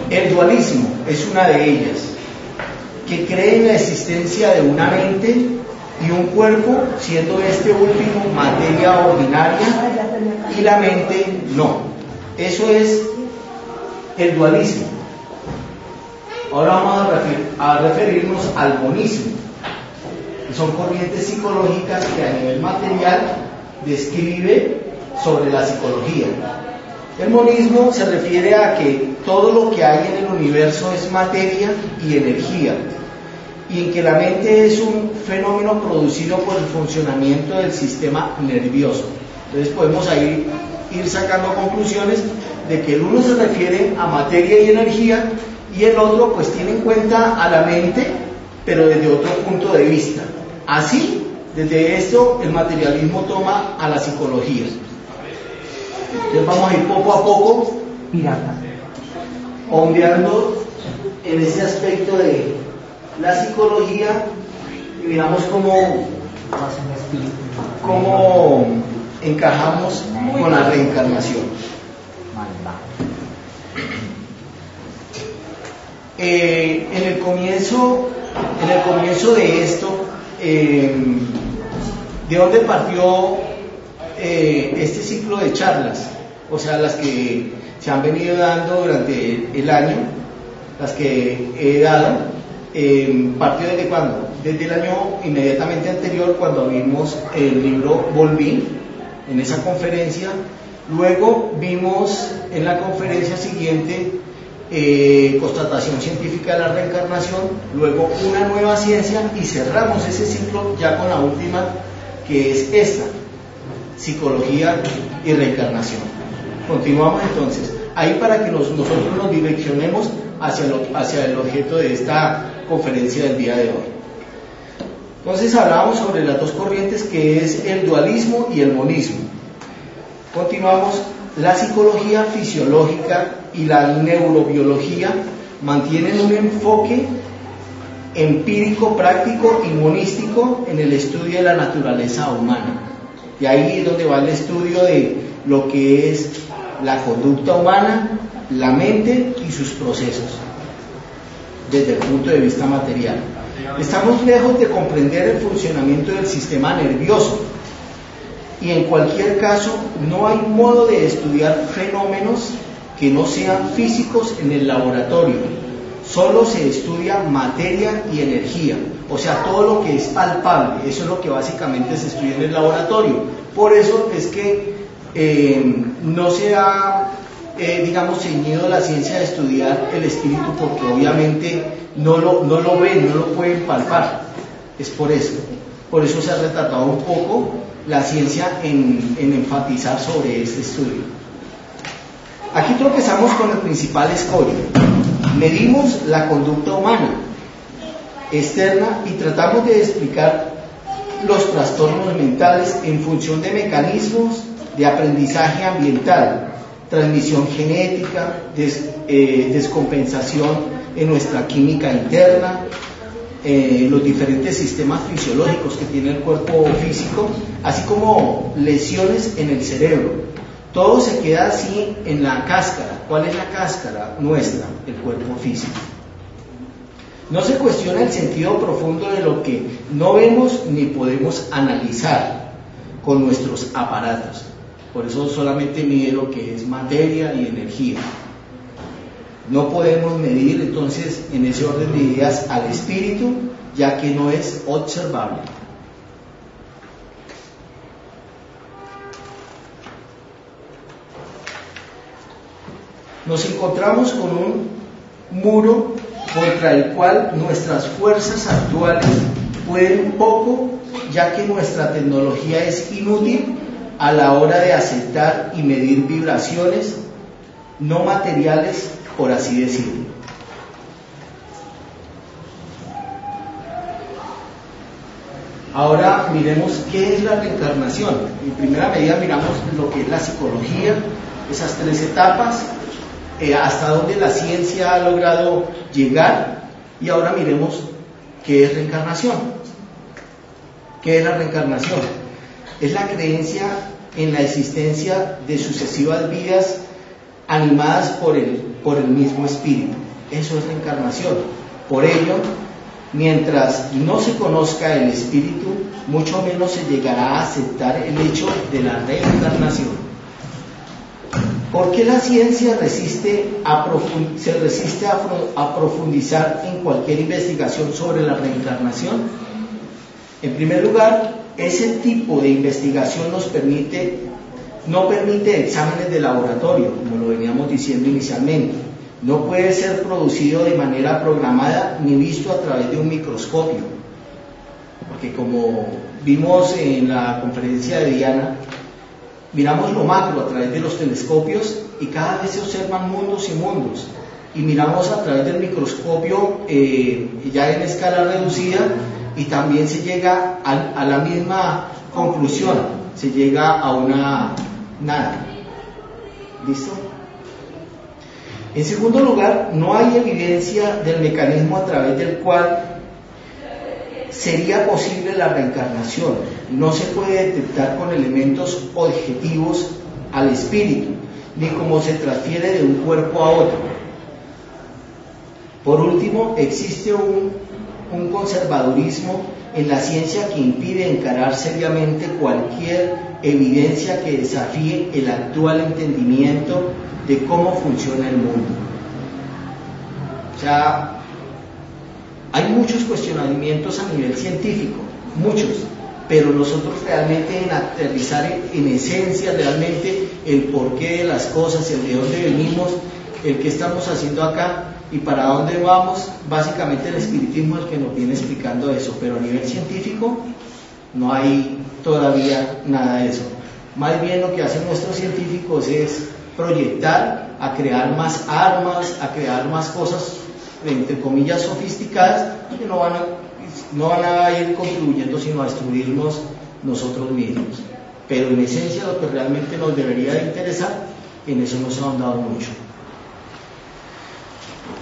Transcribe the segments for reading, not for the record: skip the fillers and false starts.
El dualismo es una de ellas, que cree en la existencia de una mente y un cuerpo, siendo este último materia ordinaria y la mente no. Eso es el dualismo. Ahora vamos a referirnos al monismo, que son corrientes psicológicas que a nivel material describe sobre la psicología. El monismo se refiere a que todo lo que hay en el universo es materia y energía, y en que la mente es un fenómeno producido por el funcionamiento del sistema nervioso. Entonces podemos ahí ir sacando conclusiones de que el uno se refiere a materia y energía y el otro pues tiene en cuenta a la mente, pero desde otro punto de vista. Así, desde esto el materialismo toma a la psicología. Entonces vamos a ir poco a poco ondeando en ese aspecto de la psicología y miramos cómo encajamos con la reencarnación. En el comienzo de esto, ¿de dónde partió este ciclo de charlas? O sea, las que se han venido dando durante el año, las que he dado, ¿partió desde cuándo? Desde el año inmediatamente anterior, cuando vimos el libro Volví, en esa conferencia. Luego vimos en la conferencia siguiente constatación científica de la reencarnación, luego una nueva ciencia, y cerramos ese ciclo ya con la última, que es esta, psicología y reencarnación. Continuamos entonces, ahí para que nosotros nos direccionemos hacia el objeto de esta conferencia del día de hoy. Entonces hablábamos sobre las dos corrientes, que es el dualismo y el monismo. Continuamos. La psicología fisiológica y la neurobiología mantienen un enfoque empírico, práctico y monístico en el estudio de la naturaleza humana. Y ahí es donde va el estudio de lo que es la conducta humana, la mente y sus procesos, desde el punto de vista material. Estamos lejos de comprender el funcionamiento del sistema nervioso, y en cualquier caso no hay modo de estudiar fenómenos que no sean físicos en el laboratorio. Solo se estudia materia y energía, o sea, todo lo que es palpable. Eso es lo que básicamente se estudia en el laboratorio. Por eso es que no se ha ceñido la ciencia de estudiar el espíritu, porque obviamente no lo ven, no lo pueden palpar. Es por eso se ha retratado un poco la ciencia en enfatizar sobre este estudio. Aquí tropezamos con el principal escollo. Medimos la conducta humana externa y tratamos de explicar los trastornos mentales en función de mecanismos de aprendizaje ambiental, transmisión genética, descompensación en nuestra química interna, los diferentes sistemas fisiológicos que tiene el cuerpo físico, así como lesiones en el cerebro. Todo se queda así en la cáscara. ¿Cuál es la cáscara nuestra? El cuerpo físico. No se cuestiona el sentido profundo de lo que no vemos ni podemos analizar con nuestros aparatos. Por eso solamente mide lo que es materia y energía. No podemos medir entonces en ese orden de ideas al espíritu, ya que no es observable. Nos encontramos con un muro contra el cual nuestras fuerzas actuales pueden poco, ya que nuestra tecnología es inútil a la hora de aceptar y medir vibraciones no materiales, por así decirlo. Ahora miremos qué es la reencarnación. En primera medida miramos lo que es la psicología, esas 3 etapas, hasta dónde la ciencia ha logrado llegar, y ahora miremos qué es reencarnación. ¿Qué es la reencarnación? Es la creencia en la existencia de sucesivas vidas animadas por el mismo espíritu. Eso es reencarnación. Por ello, mientras no se conozca el espíritu, mucho menos se llegará a aceptar el hecho de la reencarnación. ¿Por qué la ciencia se resiste a profundizar en cualquier investigación sobre la reencarnación? En primer lugar, ese tipo de investigación no permite exámenes de laboratorio, como lo veníamos diciendo inicialmente. No puede ser producido de manera programada ni visto a través de un microscopio. Porque como vimos en la conferencia de Diana, miramos lo macro a través de los telescopios y cada vez se observan mundos y mundos. Y miramos a través del microscopio ya en escala reducida y también se llega a la misma conclusión, se llega a una nada. ¿Listo? En segundo lugar, no hay evidencia del mecanismo a través del cual sería posible la reencarnación. No se puede detectar con elementos objetivos al espíritu, ni cómo se transfiere de un cuerpo a otro. Por último, existe un conservadurismo en la ciencia que impide encarar seriamente cualquier evidencia que desafíe el actual entendimiento de cómo funciona el mundo. O sea, hay muchos cuestionamientos a nivel científico, muchos, pero nosotros realmente en aterrizar en esencia realmente el porqué de las cosas, el de dónde venimos, el qué estamos haciendo acá y para dónde vamos, básicamente el espiritismo es el que nos viene explicando eso, pero a nivel científico no hay todavía nada de eso. Más bien lo que hacen nuestros científicos es proyectar a crear más armas, a crear más cosas entre comillas sofisticadas que no van a ir contribuyendo sino a destruirnos nosotros mismos. Pero en esencia lo que realmente nos debería de interesar, en eso nos ha ahondado mucho.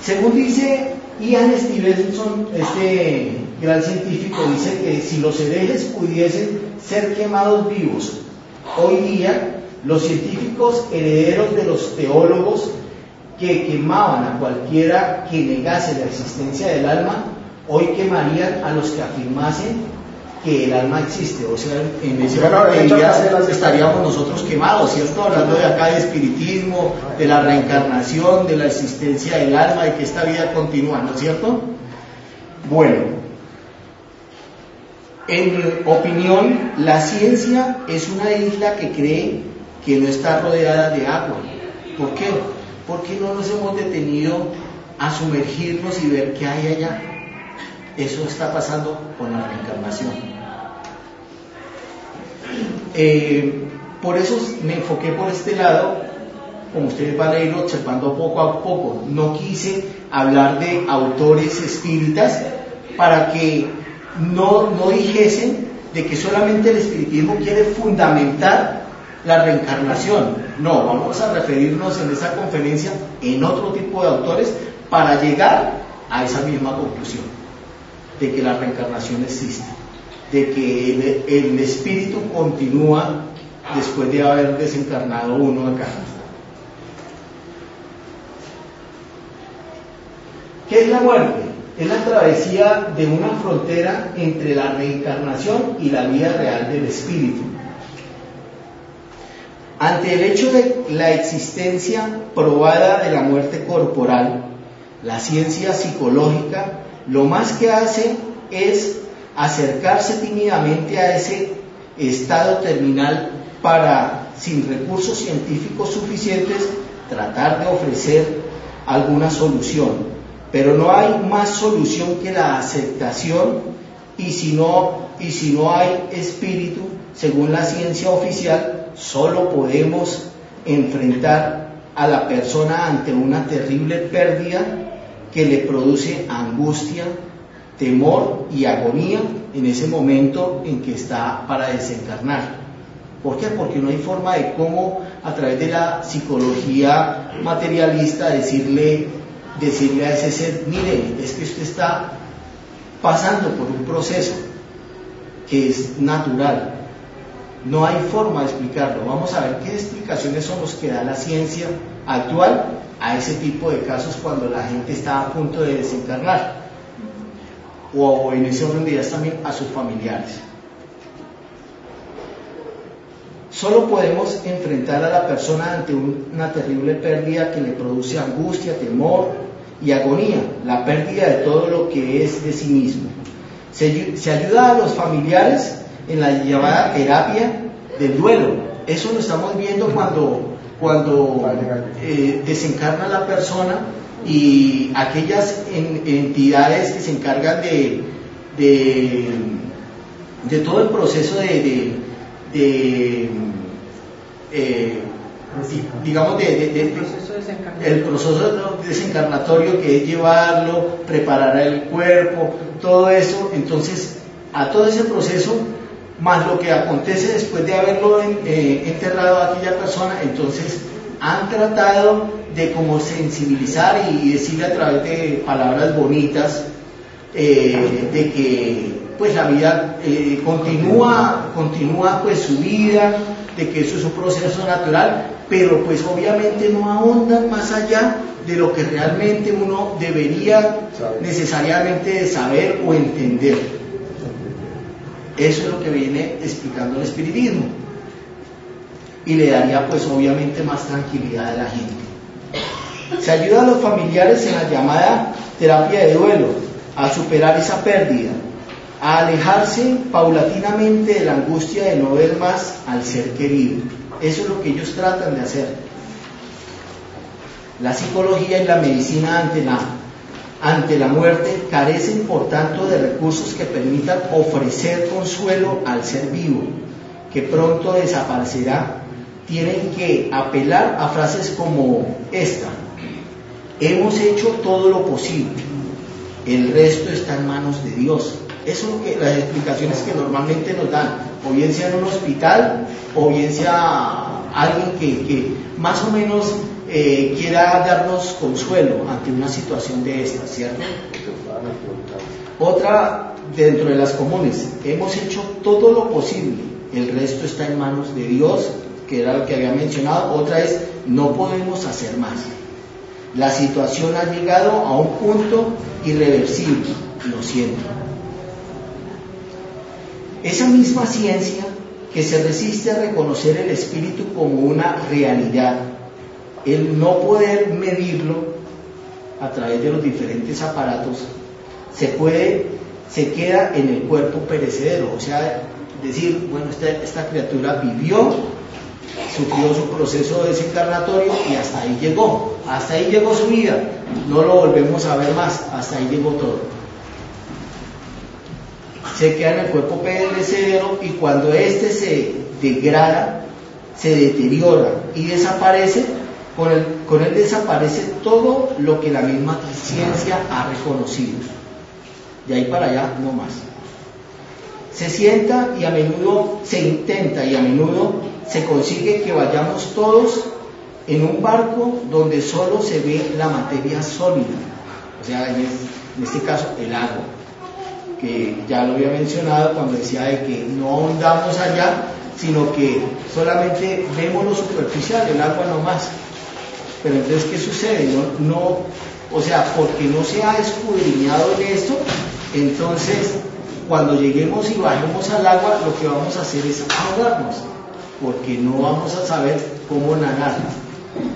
Según dice Ian Stevenson, este gran científico, dice que si los herejes pudiesen ser quemados vivos hoy día, los científicos herederos de los teólogos que quemaban a cualquiera que negase la existencia del alma, hoy quemarían a los que afirmasen que el alma existe. O sea, en ese momento estaríamos nosotros quemados, ¿cierto? Hablando de acá de espiritismo, de la reencarnación, de la existencia del alma, de que esta vida continúa, ¿no es cierto? Bueno, en mi opinión, la ciencia es una isla que cree que no está rodeada de agua. ¿Por qué? Porque no nos hemos detenido a sumergirnos y ver qué hay allá. Eso está pasando con la reencarnación. Por eso me enfoqué por este lado, como ustedes van a ir observando poco a poco. No quise hablar de autores espíritas para que no dijesen de que solamente el espiritismo quiere fundamentar la reencarnación. No, vamos a referirnos en esa conferencia en otro tipo de autores para llegar a esa misma conclusión, de que la reencarnación existe, de que el espíritu continúa después de haber desencarnado uno acá. ¿Qué es la muerte? Es la travesía de una frontera entre la reencarnación y la vida real del espíritu. Ante el hecho de la existencia probada de la muerte corporal, la ciencia psicológica lo más que hace es acercarse tímidamente a ese estado terminal para, sin recursos científicos suficientes, tratar de ofrecer alguna solución. Pero no hay más solución que la aceptación, y si no hay espíritu, según la ciencia oficial, solo podemos enfrentar a la persona ante una terrible pérdida que le produce angustia, temor y agonía en ese momento en que está para desencarnar. ¿Por qué? Porque no hay forma de cómo, a través de la psicología materialista, decirle a ese ser: mire, es que usted está pasando por un proceso que es natural. No hay forma de explicarlo. Vamos a ver qué explicaciones son las que da la ciencia actual a ese tipo de casos cuando la gente está a punto de desencarnar, o en ese orden de ideas también a sus familiares. Solo podemos enfrentar a la persona ante una terrible pérdida que le produce angustia, temor y agonía, la pérdida de todo lo que es de sí mismo. Se ayuda a los familiares en la llamada terapia del duelo. Eso lo estamos viendo cuando desencarna la persona, y aquellas entidades que se encargan de todo el proceso el proceso desencarnatorio, que es llevarlo, preparar el cuerpo, todo eso. Entonces, a todo ese proceso, más lo que acontece después de haberlo enterrado a aquella persona, entonces han tratado de como sensibilizar y decirle a través de palabras bonitas de que pues la vida continúa pues su vida, de que eso es un proceso natural, pero pues obviamente no ahondan más allá de lo que realmente uno debería necesariamente saber o entender. Eso es lo que viene explicando el espiritismo, y le daría pues obviamente más tranquilidad a la gente. Se ayuda a los familiares en la llamada terapia de duelo a superar esa pérdida, a alejarse paulatinamente de la angustia de no ver más al ser querido. Eso es lo que ellos tratan de hacer. La psicología y la medicina ante la muerte carecen por tanto de recursos que permitan ofrecer consuelo al ser vivo, que pronto desaparecerá. Tienen que apelar a frases como esta: hemos hecho todo lo posible, el resto está en manos de Dios. Eso es lo que las explicaciones que normalmente nos dan, o bien sea en un hospital, o bien sea alguien que más o menos quiera darnos consuelo ante una situación de esta, ¿cierto? Otra dentro de las comunes: hemos hecho todo lo posible, el resto está en manos de Dios, que era lo que había mencionado. Otra es: no podemos hacer más, la situación ha llegado a un punto irreversible, lo siento. Esa misma ciencia que se resiste a reconocer el espíritu como una realidad, el no poder medirlo a través de los diferentes aparatos, se queda en el cuerpo perecedero. O sea, decir, bueno, esta criatura vivió, sufrió su proceso desencarnatorio y hasta ahí llegó su vida, no lo volvemos a ver más, hasta ahí llegó todo. Se queda en el cuerpo perecedero, y cuando éste se degrada, se deteriora y desaparece, con él desaparece todo lo que la misma ciencia ha reconocido. De ahí para allá no más. Se sienta y a menudo se intenta y a menudo se consigue que vayamos todos en un barco donde solo se ve la materia sólida, o sea, en este caso el agua, que ya lo había mencionado cuando decía de que no ahondamos allá, sino que solamente vemos lo superficial, el agua no más. Pero entonces, ¿qué sucede? O sea, porque no se ha escudriñado en esto, entonces cuando lleguemos y bajemos al agua, lo que vamos a hacer es ahogarnos, porque no vamos a saber cómo nadar,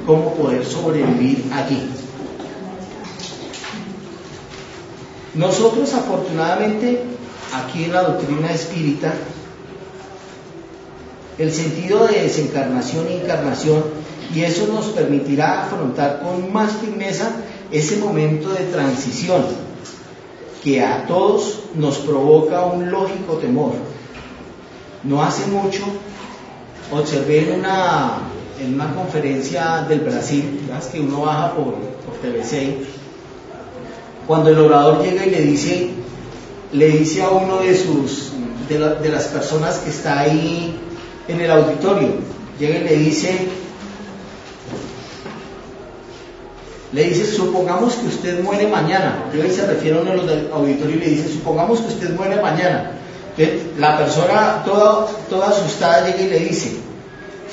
cómo poder sobrevivir allí. Nosotros, afortunadamente, aquí en la doctrina espírita, el sentido de desencarnación e encarnación, y eso nos permitirá afrontar con más firmeza ese momento de transición que a todos nos provoca un lógico temor. No hace mucho observé en una conferencia del Brasil, ¿sabes? Que uno baja por TV6, cuando el orador llega y le dice a uno de las personas que está ahí en el auditorio, llega y le dice, supongamos que usted muere mañana. Y ahí se refiere a uno de los del auditorio y le dice, supongamos que usted muere mañana. Entonces, la persona toda asustada llega y le dice,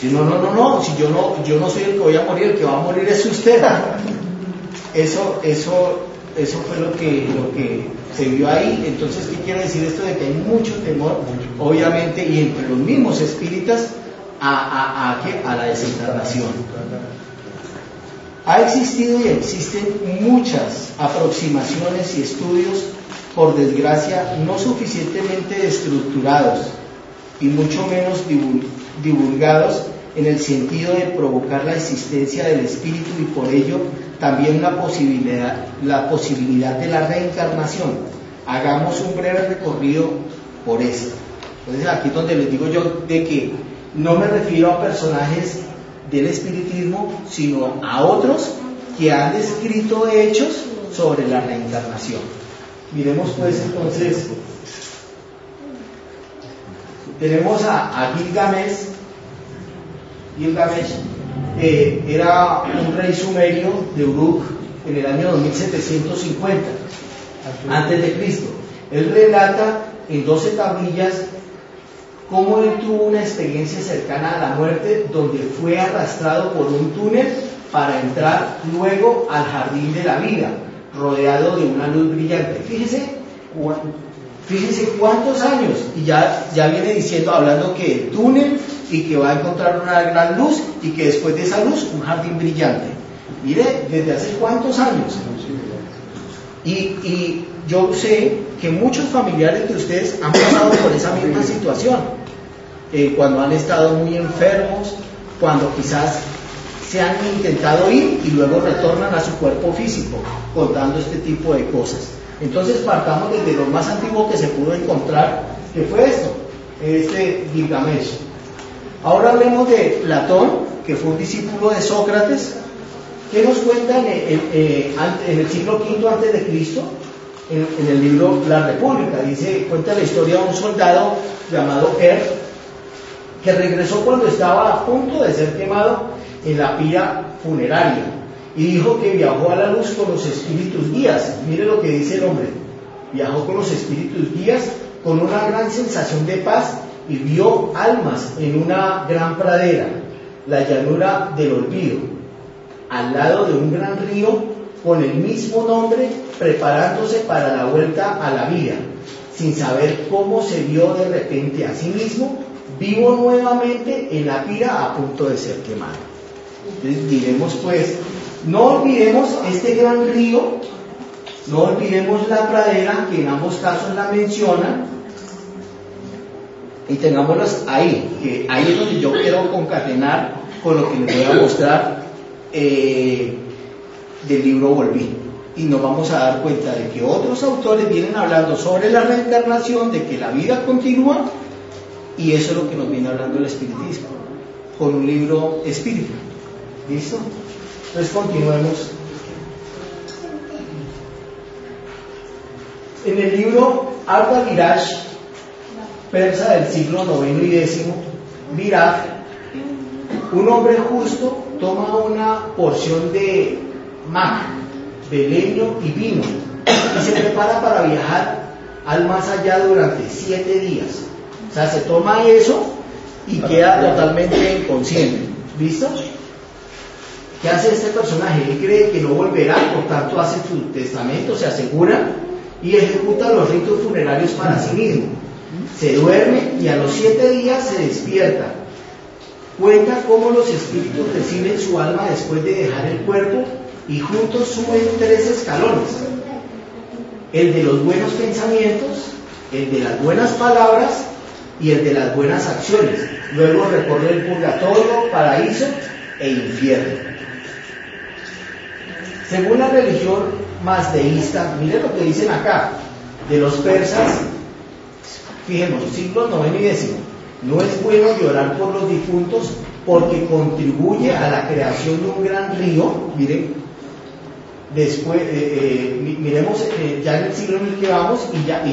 Si no, si yo no soy el que voy a morir, el que va a morir es usted. Eso fue lo que se vio ahí. Entonces, ¿qué quiere decir esto? De que hay mucho temor, obviamente, y entre los mismos espíritas a la desencarnación. Ha existido y existen muchas aproximaciones y estudios, por desgracia, no suficientemente estructurados y mucho menos divulgados en el sentido de provocar la existencia del espíritu y por ello también la posibilidad de la reencarnación. Hagamos un breve recorrido por esto. Entonces aquí es donde les digo yo de que no me refiero a personajes del espiritismo, sino a otros que han descrito hechos sobre la reencarnación. Miremos pues entonces, tenemos a Gilgamesh. Gilgamesh era un rey sumerio de Uruk en el año 2750 antes de Cristo. Él relata en 12 tablillas cómo él tuvo una experiencia cercana a la muerte, donde fue arrastrado por un túnel para entrar luego al jardín de la vida, rodeado de una luz brillante. Fíjense cuántos años, y ya viene diciendo, hablando que el túnel y que va a encontrar una gran luz y que después de esa luz un jardín brillante. Mire, desde hace cuántos años. Y yo sé que muchos familiares de ustedes han pasado por esa misma situación, cuando han estado muy enfermos, cuando quizás se han intentado ir y luego retornan a su cuerpo físico contando este tipo de cosas. Entonces partamos desde lo más antiguo que se pudo encontrar, que fue esto, Gilgamesh. Ahora hablemos de Platón, que fue un discípulo de Sócrates. ¿Qué nos cuenta en el siglo V antes de Cristo? En el libro La República, cuenta la historia de un soldado llamado que regresó cuando estaba a punto de ser quemado en la pira funeraria, y dijo que viajó a la luz con los espíritus guías. Mire lo que dice el hombre: viajó con los espíritus guías con una gran sensación de paz y vio almas en una gran pradera, la llanura del olvido, al lado de un gran río con el mismo nombre, preparándose para la vuelta a la vida, sin saber cómo se vio de repente a sí mismo vivo nuevamente en la pira a punto de ser quemado. Entonces diremos pues, no olvidemos este gran río, no olvidemos la pradera, que en ambos casos la menciona, y tengámoslas ahí, que ahí es donde yo quiero concatenar con lo que les voy a mostrar del libro Volví. Y nos vamos a dar cuenta de que otros autores vienen hablando sobre la reencarnación, de que la vida continúa, y eso es lo que nos viene hablando el espiritismo, con un libro espírita. ¿Listo? Entonces continuemos. En el libro Arda Viraj, persa del siglo IX y X, Viraj, un hombre justo toma una porción de mac, de leño y vino, y se prepara para viajar al más allá durante 7 días. O sea, se toma eso y queda totalmente inconsciente. ¿Listo? ¿Qué hace este personaje? Él cree que no volverá, por tanto hace su testamento, se asegura y ejecuta los ritos funerarios para sí mismo. Se duerme y a los 7 días se despierta. Cuenta cómo los espíritus reciben su alma después de dejar el cuerpo y juntos suben 3 escalones: el de los buenos pensamientos, el de las buenas palabras y el de las buenas acciones. Luego recorre el purgatorio, paraíso e infierno. Según la religión mazdeísta, miren lo que dicen acá, de los persas, fijemos, siglos IX y X: no es bueno llorar por los difuntos porque contribuye a la creación de un gran río. Miren, después, miremos ya en el siglo en el que vamos, y ya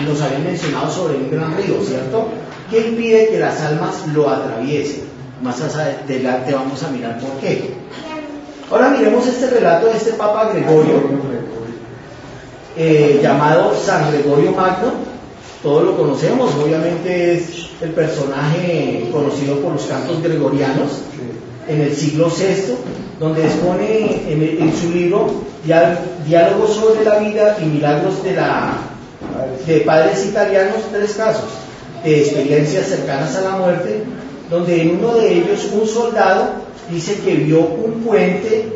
nos habían mencionado sobre un gran río, ¿cierto? Que impide que las almas lo atraviesen. Más adelante vamos a mirar por qué. Ahora miremos este relato de este Papa Gregorio, llamado San Gregorio Magno, todos lo conocemos, obviamente es el personaje conocido por los cantos gregorianos en el siglo VI, donde expone en su libro Diálogos sobre la vida y milagros de padres italianos 3 casos de experiencias cercanas a la muerte, donde en uno de ellos un soldado dice que vio un puente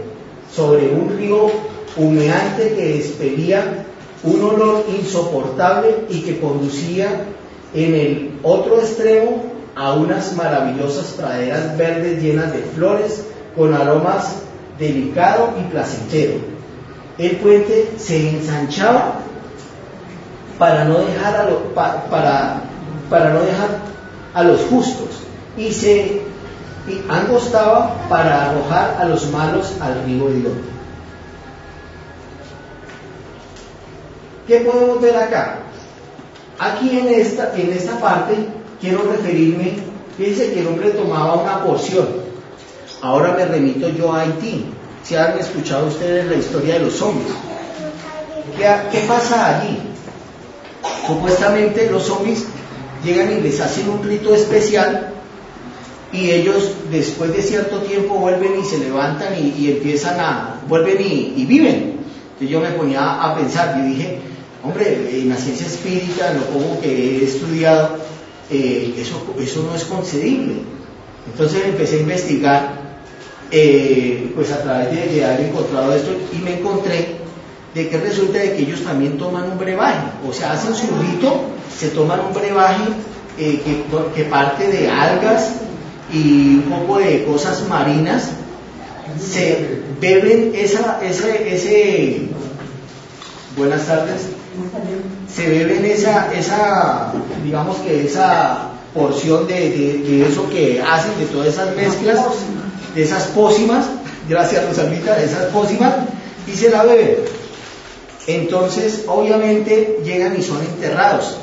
sobre un río humeante que expelía un olor insoportable y que conducía en el otro extremo a unas maravillosas praderas verdes llenas de flores con aromas delicado y placentero. El puente se ensanchaba para no dejar a los justos y se angostaba para arrojar a los malos al río hediondo. ¿Qué podemos ver acá? Aquí en esta parte quiero referirme, fíjense que el hombre tomaba una porción. Ahora me remito yo a Haití. Si han escuchado ustedes la historia de los zombies. ¿Qué pasa allí? Supuestamente los zombies llegan y les hacen un rito especial y ellos después de cierto tiempo vuelven y se levantan y empiezan vuelven y viven. Entonces yo me ponía a pensar, yo dije, hombre, en la ciencia espírita, en lo poco que he estudiado, eso no es concebible. Entonces empecé a investigar, pues a través de haber encontrado esto, y me encontré de que resulta de que ellos también toman un brebaje, o sea, hacen su rito, se toman un brebaje que parte de algas y un poco de cosas marinas, se beben buenas tardes, se beben esa digamos que esa porción de eso que hacen, de todas esas mezclas, de esas pócimas, gracias Rosalita, de esas pócimas, y se la beben. Entonces obviamente llegan y son enterrados.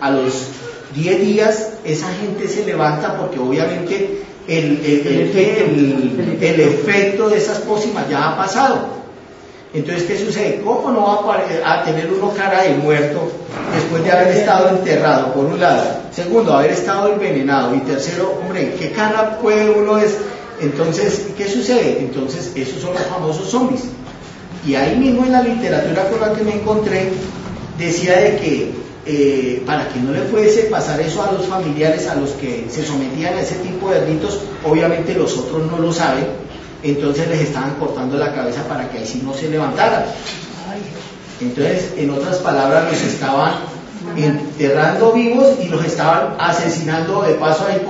A los 10 días esa gente se levanta porque obviamente el efecto de esas pócimas ya ha pasado. Entonces, ¿qué sucede? ¿Cómo no va a tener uno cara de muerto después de haber estado enterrado, por un lado? Segundo, haber estado envenenado. Y tercero, hombre, ¿qué cara puede uno es? Entonces, ¿qué sucede? Entonces, esos son los famosos zombies. Y ahí mismo en la literatura con la que me encontré, decía de que para que no le fuese pasar eso a los familiares, a los que se sometían a ese tipo de ritos, obviamente los otros no lo saben, entonces les estaban cortando la cabeza para que así no se levantaran. Entonces, en otras palabras, los estaban enterrando vivos y los estaban asesinando de paso ahí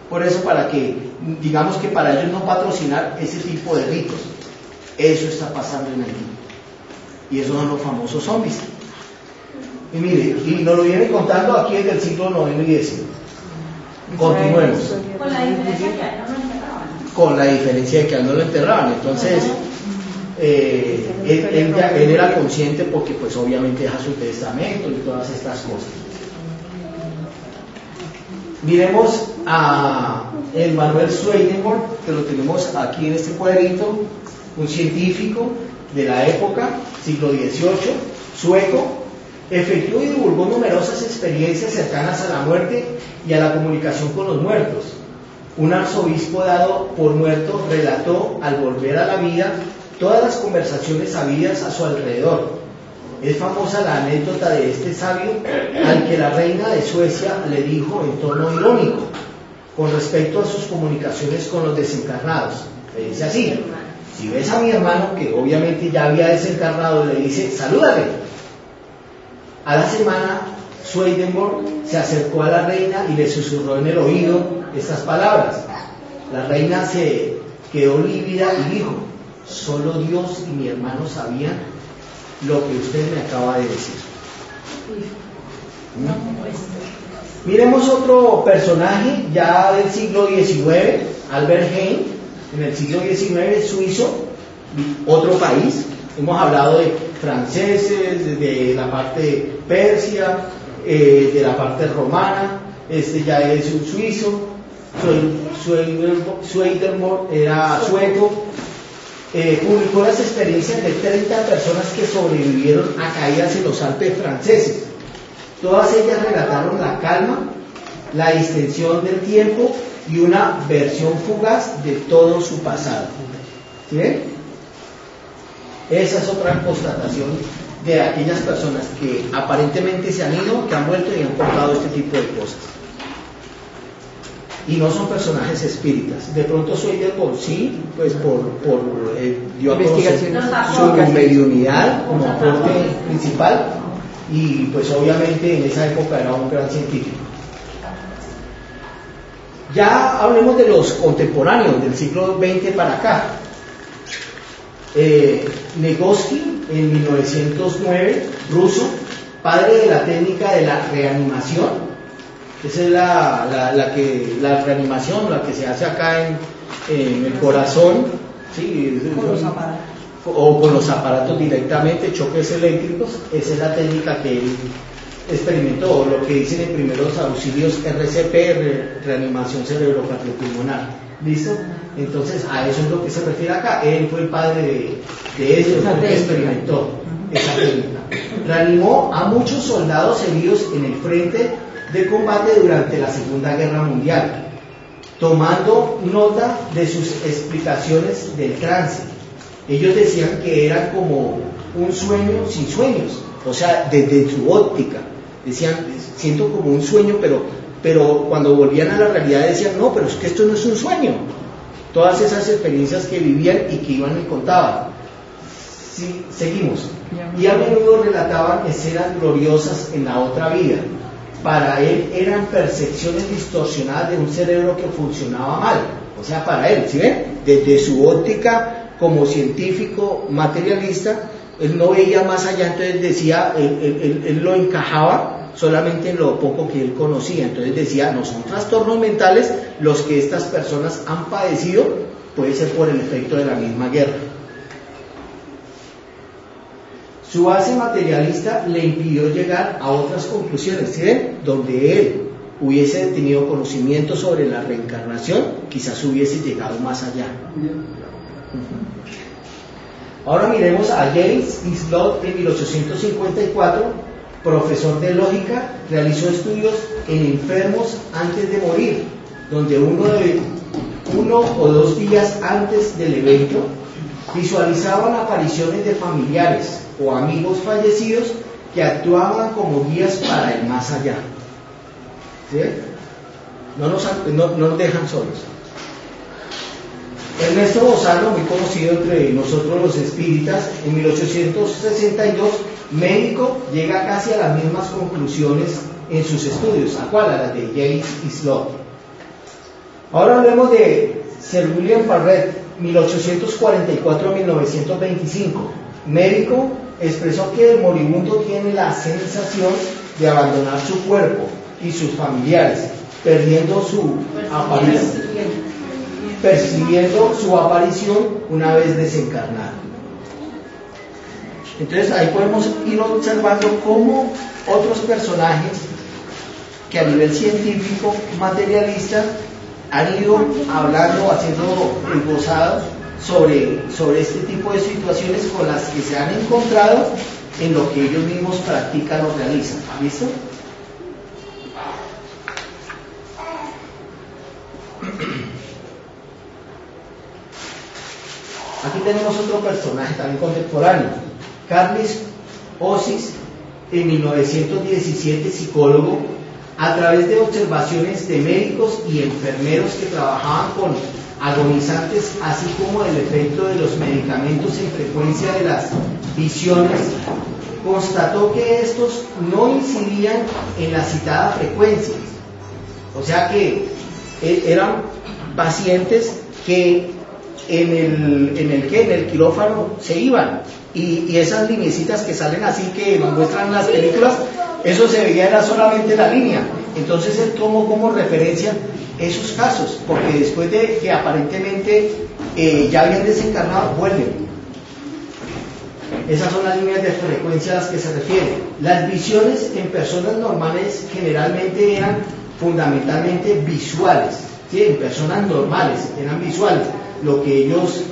por eso, para que, digamos que para ellos no patrocinar ese tipo de ritos. Eso está pasando en Haití. Y esos son los famosos zombies. Y mire, y nos lo vienen contando aquí desde el siglo IX y X. Continuemos. Con la diferencia de que a él no lo enterraban. Entonces, él era consciente porque pues obviamente deja su testamento y todas estas cosas. Miremos a Emanuel Swedenborg, que lo tenemos aquí en este cuadrito, un científico de la época, siglo XVIII, sueco. Efectuó y divulgó numerosas experiencias cercanas a la muerte y a la comunicación con los muertos. Un arzobispo dado por muerto relató al volver a la vida todas las conversaciones habidas a su alrededor. Es famosa la anécdota de este sabio al que la reina de Suecia le dijo en tono irónico con respecto a sus comunicaciones con los desencarnados. Le dice así: si ves a mi hermano, que obviamente ya había desencarnado, le dice, salúdale. A la semana, Swedenborg se acercó a la reina y le susurró en el oído estas palabras. La reina se quedó lívida y dijo: solo Dios y mi hermano sabían lo que usted me acaba de decir. Miremos otro personaje ya del siglo XIX, Albert Heijn, en el siglo XIX, suizo, otro país. Hemos hablado de franceses, de la parte de Persia, de la parte romana. Este ya es un suizo. Swedenborg era sueco. Publicó las experiencias de 30 personas que sobrevivieron a caídas en los Alpes franceses. Todas ellas relataron la calma, la distensión del tiempo y una versión fugaz de todo su pasado. ¿Sí ven? Esa es otra constatación de aquellas personas que aparentemente se han ido, que han vuelto y han contado este tipo de cosas. Y no son personajes espíritas. De pronto Schweiger por sí, pues dio a conocer su mediunidad como aporte principal, y pues obviamente en esa época era un gran científico. Ya hablemos de los contemporáneos del siglo XX para acá. Negotsky, en 1909, ruso, padre de la técnica de la reanimación. Esa es la reanimación, la que se hace acá en el corazón, ¿sí? Con los aparatos. O con los aparatos directamente, choques eléctricos. Esa es la técnica que él experimentó, lo que dicen en primeros auxilios RCP, reanimación cerebrocardiopulmonar. ¿Listo? Entonces a eso es lo que se refiere acá. Él fue el padre de eso, que experimentó esa técnica. Reanimó a muchos soldados heridos en el frente de combate durante la Segunda Guerra Mundial, tomando nota de sus explicaciones del trance. Ellos decían que era como un sueño sin sueños, o sea, desde su óptica. Decían, siento como un sueño, pero cuando volvían a la realidad decían, no, pero es que esto no es un sueño. Todas esas experiencias que vivían y que iban y contaban. Sí, seguimos. Y a menudo relataban escenas gloriosas en la otra vida. Para él eran percepciones distorsionadas de un cerebro que funcionaba mal. O sea, para él, ¿sí ven? Desde su óptica como científico materialista, él no veía más allá, entonces decía, él lo encajaba solamente en lo poco que él conocía. Entonces decía, no son trastornos mentales los que estas personas han padecido, puede ser por el efecto de la misma guerra. Su base materialista le impidió llegar a otras conclusiones, ¿sí ven? Donde él hubiese tenido conocimiento sobre la reencarnación, quizás hubiese llegado más allá. Ahora miremos a James Slot en 1854, profesor de lógica, realizó estudios en enfermos antes de morir, donde uno o 2 días antes del evento visualizaban apariciones de familiares o amigos fallecidos que actuaban como guías para el más allá. ¿Sí? No nos dejan solos. Ernesto Bozano, muy conocido entre nosotros los espíritas, en 1862, médico, llega casi a las mismas conclusiones en sus estudios. ¿A cuál? A las de James Slot. Ahora hablemos de Sir William Barrett, 1844-1925, médico, expresó que el moribundo tiene la sensación de abandonar su cuerpo y sus familiares, percibiendo su aparición una vez desencarnado. Entonces ahí podemos ir observando cómo otros personajes que a nivel científico materialista han ido hablando, haciendo esbozados sobre este tipo de situaciones con las que se han encontrado en lo que ellos mismos practican o realizan. ¿Listo? Aquí tenemos otro personaje también contemporáneo, Carles Osis, en 1917, psicólogo, a través de observaciones de médicos y enfermeros que trabajaban con agonizantes, así como el efecto de los medicamentos en frecuencia de las visiones, constató que estos no incidían en la citada frecuencia. O sea que eran pacientes que en el quirófano se iban, y esas lineecitas que salen así que nos muestran en las películas, eso se veía, era solamente la línea. Entonces él tomó como referencia esos casos, porque después de que aparentemente ya habían desencarnado, vuelven. Esas son las líneas de frecuencia a las que se refiere. Las visiones en personas normales generalmente eran fundamentalmente visuales, ¿sí? En personas normales eran visuales lo que ellos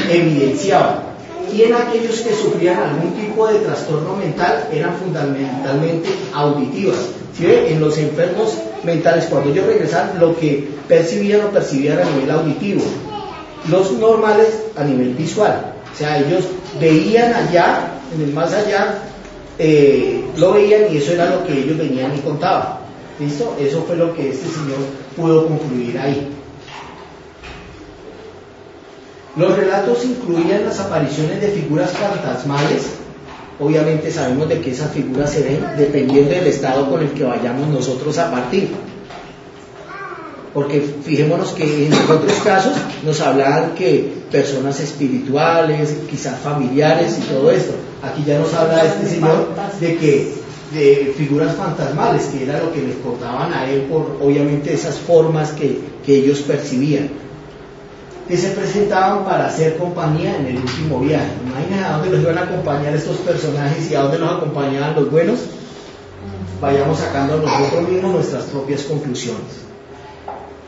evidenciaban. y en aquellos que sufrían algún tipo de trastorno mental eran fundamentalmente auditivas. ¿Sí ve? En los enfermos mentales, cuando ellos regresan, lo que percibían lo percibían a nivel auditivo, los normales a nivel visual. O sea, ellos veían allá, en el más allá, lo veían y eso era lo que ellos venían y contaban. ¿Listo? Eso fue lo que este señor pudo concluir ahí. Los relatos incluían las apariciones de figuras fantasmales. Obviamente sabemos de que esas figuras se ven dependiendo del estado con el que vayamos nosotros a partir. Porque fijémonos que en los otros casos nos hablaban que personas espirituales, quizás familiares y todo esto. Aquí ya nos habla este señor de figuras fantasmales, que era lo que les contaban a él por obviamente esas formas que ellos percibían, que se presentaban para hacer compañía en el último viaje. Imagínense a dónde los iban a acompañar estos personajes y a dónde los acompañaban los buenos. Vayamos sacando nosotros mismos nuestras propias conclusiones.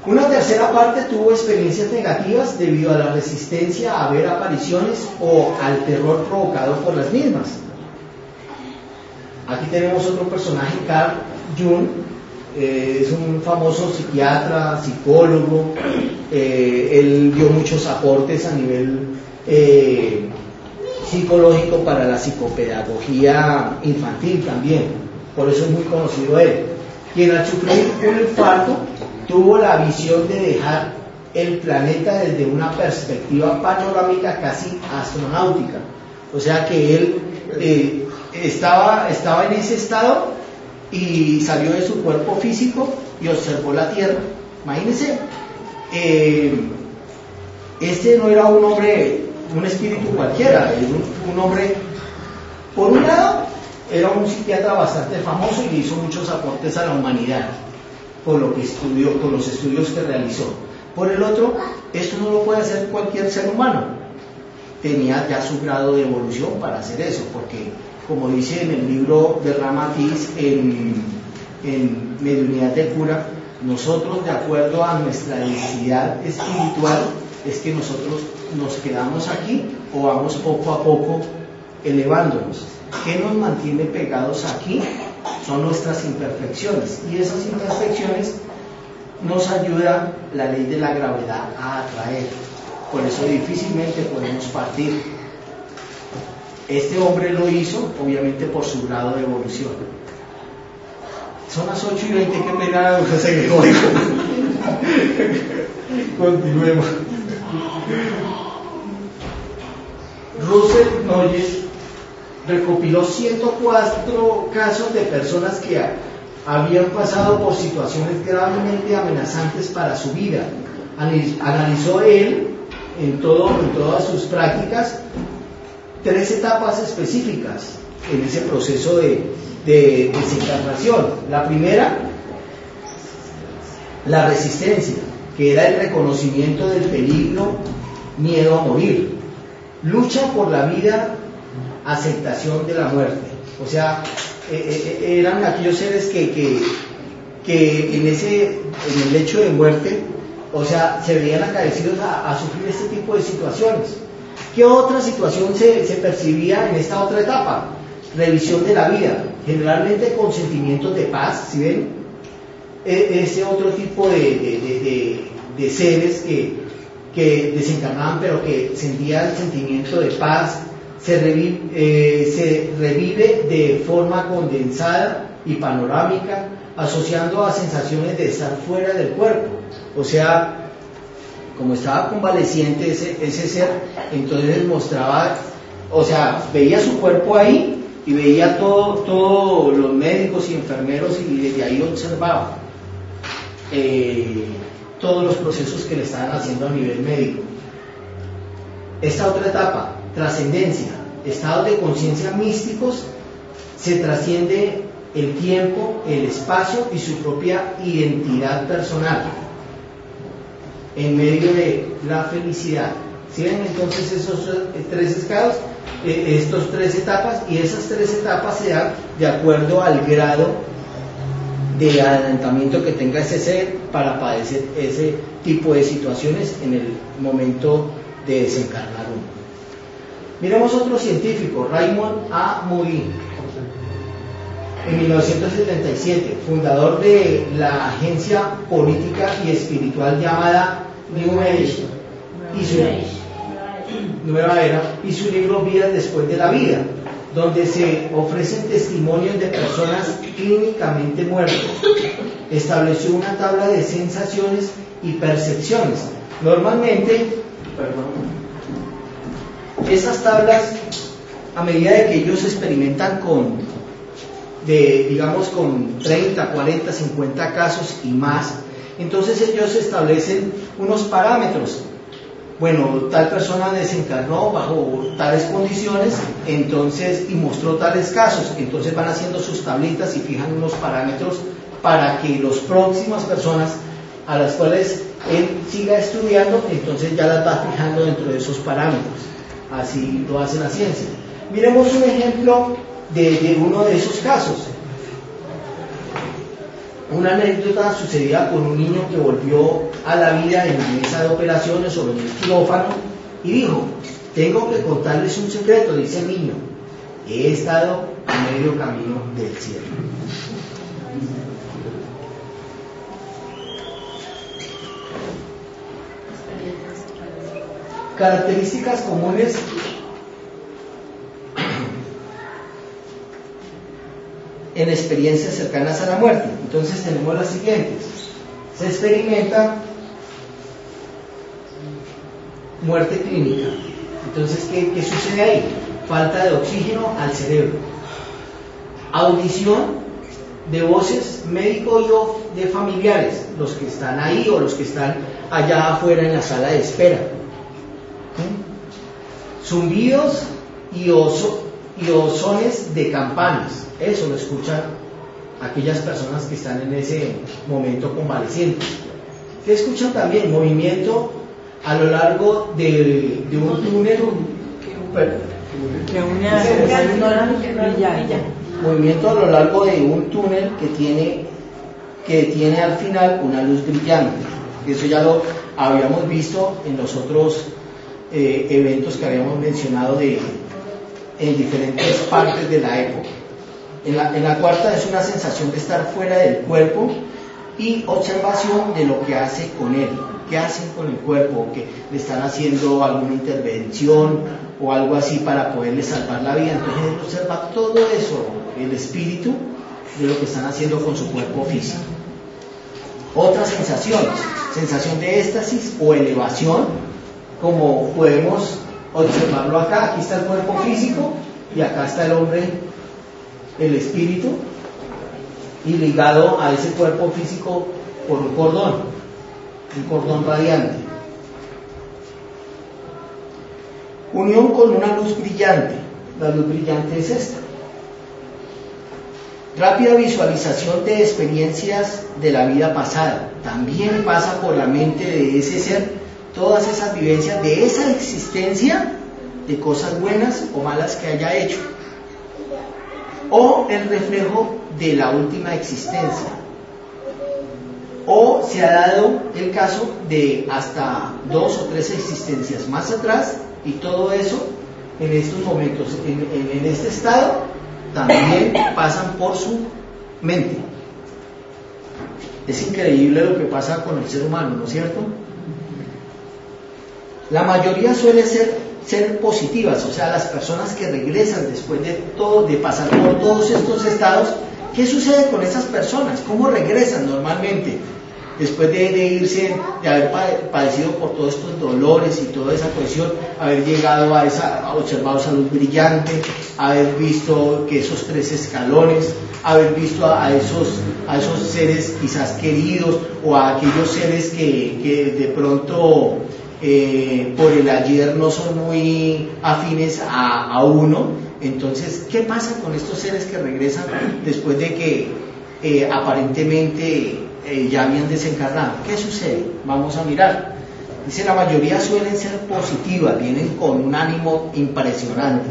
Una tercera parte tuvo experiencias negativas debido a la resistencia a ver apariciones o al terror provocado por las mismas. Aquí tenemos otro personaje, Carl Jung, es un famoso psiquiatra, psicólogo, él dio muchos aportes a nivel psicológico para la psicopedagogía infantil también, por eso es muy conocido él, quien al sufrir un infarto tuvo la visión de dejar el planeta desde una perspectiva panorámica casi astronáutica, o sea que él estaba en ese estado y salió de su cuerpo físico y observó la Tierra. Imagínense, este no era un hombre, un espíritu cualquiera, un hombre, por un lado, era un psiquiatra bastante famoso y le hizo muchos aportes a la humanidad por lo que estudió, por los estudios que realizó. Por el otro, esto no lo puede hacer cualquier ser humano, tenía ya su grado de evolución para hacer eso, porque como dice en el libro de Ramatiz, en Mediunidad de Cura, nosotros, de acuerdo a nuestra densidad espiritual, es que nosotros nos quedamos aquí o vamos poco a poco elevándonos. ¿Qué nos mantiene pegados aquí? Son nuestras imperfecciones, y esas imperfecciones nos ayuda la ley de la gravedad a atraer. Por eso difícilmente podemos partir. Este hombre lo hizo, obviamente, por su grado de evolución. Son las 8:20, qué pena, se me jodió. Continuemos. Russell Noyes recopiló 104 casos de personas que habían pasado por situaciones gravemente amenazantes para su vida. Analizó él, en todas sus prácticas, 3 etapas específicas en ese proceso de desencarnación. La primera, la resistencia, que era el reconocimiento del peligro, miedo a morir, lucha por la vida, aceptación de la muerte. O sea, eran aquellos seres que en el hecho de muerte, o sea, se veían acaecidos a sufrir este tipo de situaciones. ¿Qué otra situación se percibía en esta otra etapa? Revisión de la vida, generalmente con sentimientos de paz, ¿sí ven? Ese otro tipo de seres que desencarnaban, pero que sentían sentimiento de paz, se revive de forma condensada y panorámica, asociando a sensaciones de estar fuera del cuerpo. O sea, como estaba convaleciente ese ser, entonces mostraba, o sea, veía su cuerpo ahí y veía todos los médicos y enfermeros, y desde ahí observaba todos los procesos que le estaban haciendo a nivel médico. Esta otra etapa, trascendencia, estados de conciencia místicos, se trasciende el tiempo, el espacio y su propia identidad personal en medio de la felicidad. ¿Sí ven? Entonces esos 3 estados, estos 3 etapas, y esas 3 etapas se dan de acuerdo al grado de adelantamiento que tenga ese ser para padecer ese tipo de situaciones en el momento de desencarnar uno. Miremos otro científico, Raymond A. Moody, en 1977, fundador de la agencia política y espiritual llamada New Age, Nueva Era, y su libro Vidas después de la vida, donde se ofrecen testimonios de personas clínicamente muertas. Estableció una tabla de sensaciones y percepciones. Normalmente, esas tablas, a medida de que ellos experimentan con 30, 40, 50 casos y más, entonces ellos establecen unos parámetros. Bueno, tal persona desencarnó bajo tales condiciones, entonces, y mostró tales casos, entonces van haciendo sus tablitas y fijan unos parámetros para que las próximas personas a las cuales él siga estudiando, entonces ya las va fijando dentro de esos parámetros. Así lo hace la ciencia. Miremos un ejemplo de uno de esos casos. Una anécdota sucedida con un niño que volvió a la vida en la mesa de operaciones o en el quirófano y dijo: tengo que contarles un secreto, dice el niño, he estado a medio camino del cielo. Características comunes en experiencias cercanas a la muerte. Entonces tenemos las siguientes. Se experimenta muerte clínica. Entonces, ¿qué sucede ahí? Falta de oxígeno al cerebro. Audición de voces médico y o de familiares, los que están ahí o los que están allá afuera en la sala de espera. Zumbidos y ozones de campanas. Eso lo escuchan aquellas personas que están en ese momento convalecientes. ¿Qué escuchan también? Movimiento a lo largo de un túnel. Movimiento a lo largo de un túnel que tiene al final una luz brillante. Eso ya lo habíamos visto en los otros eventos que habíamos mencionado en diferentes partes de la época. En la cuarta es una sensación de estar fuera del cuerpo y observación de lo que hace con él. ¿Qué hacen con el cuerpo? Que le están haciendo alguna intervención o algo así para poderle salvar la vida. Entonces él observa todo eso, el espíritu, de lo que están haciendo con su cuerpo físico. Otra sensación de éxtasis o elevación, como podemos observarlo acá. Aquí está el cuerpo físico y acá está el hombre, el espíritu, y ligado a ese cuerpo físico por un cordón radiante. Unión con una luz brillante. La luz brillante es esta. Rápida visualización de experiencias de la vida pasada. También pasa por la mente de ese ser todas esas vivencias de esa existencia, de cosas buenas o malas que haya hecho, o el reflejo de la última existencia, o se ha dado el caso de hasta 2 o 3 existencias más atrás, y todo eso en estos momentos, en este estado, también pasan por su mente. Es increíble lo que pasa con el ser humano, ¿no es cierto? La mayoría suele ser positivas, o sea, las personas que regresan después de pasar por todos estos estados. ¿Qué sucede con esas personas? ¿Cómo regresan normalmente? Después de irse, de haber padecido por todos estos dolores y toda esa cuestión, haber llegado a observado esa luz brillante, haber visto que esos 3 escalones, haber visto a esos seres quizás queridos, o a aquellos seres que de pronto por el ayer no son muy afines a uno. Entonces, ¿qué pasa con estos seres que regresan después de que aparentemente ya habían desencarnado? ¿Qué sucede? Vamos a mirar. Dice, la mayoría suelen ser positivas, vienen con un ánimo impresionante.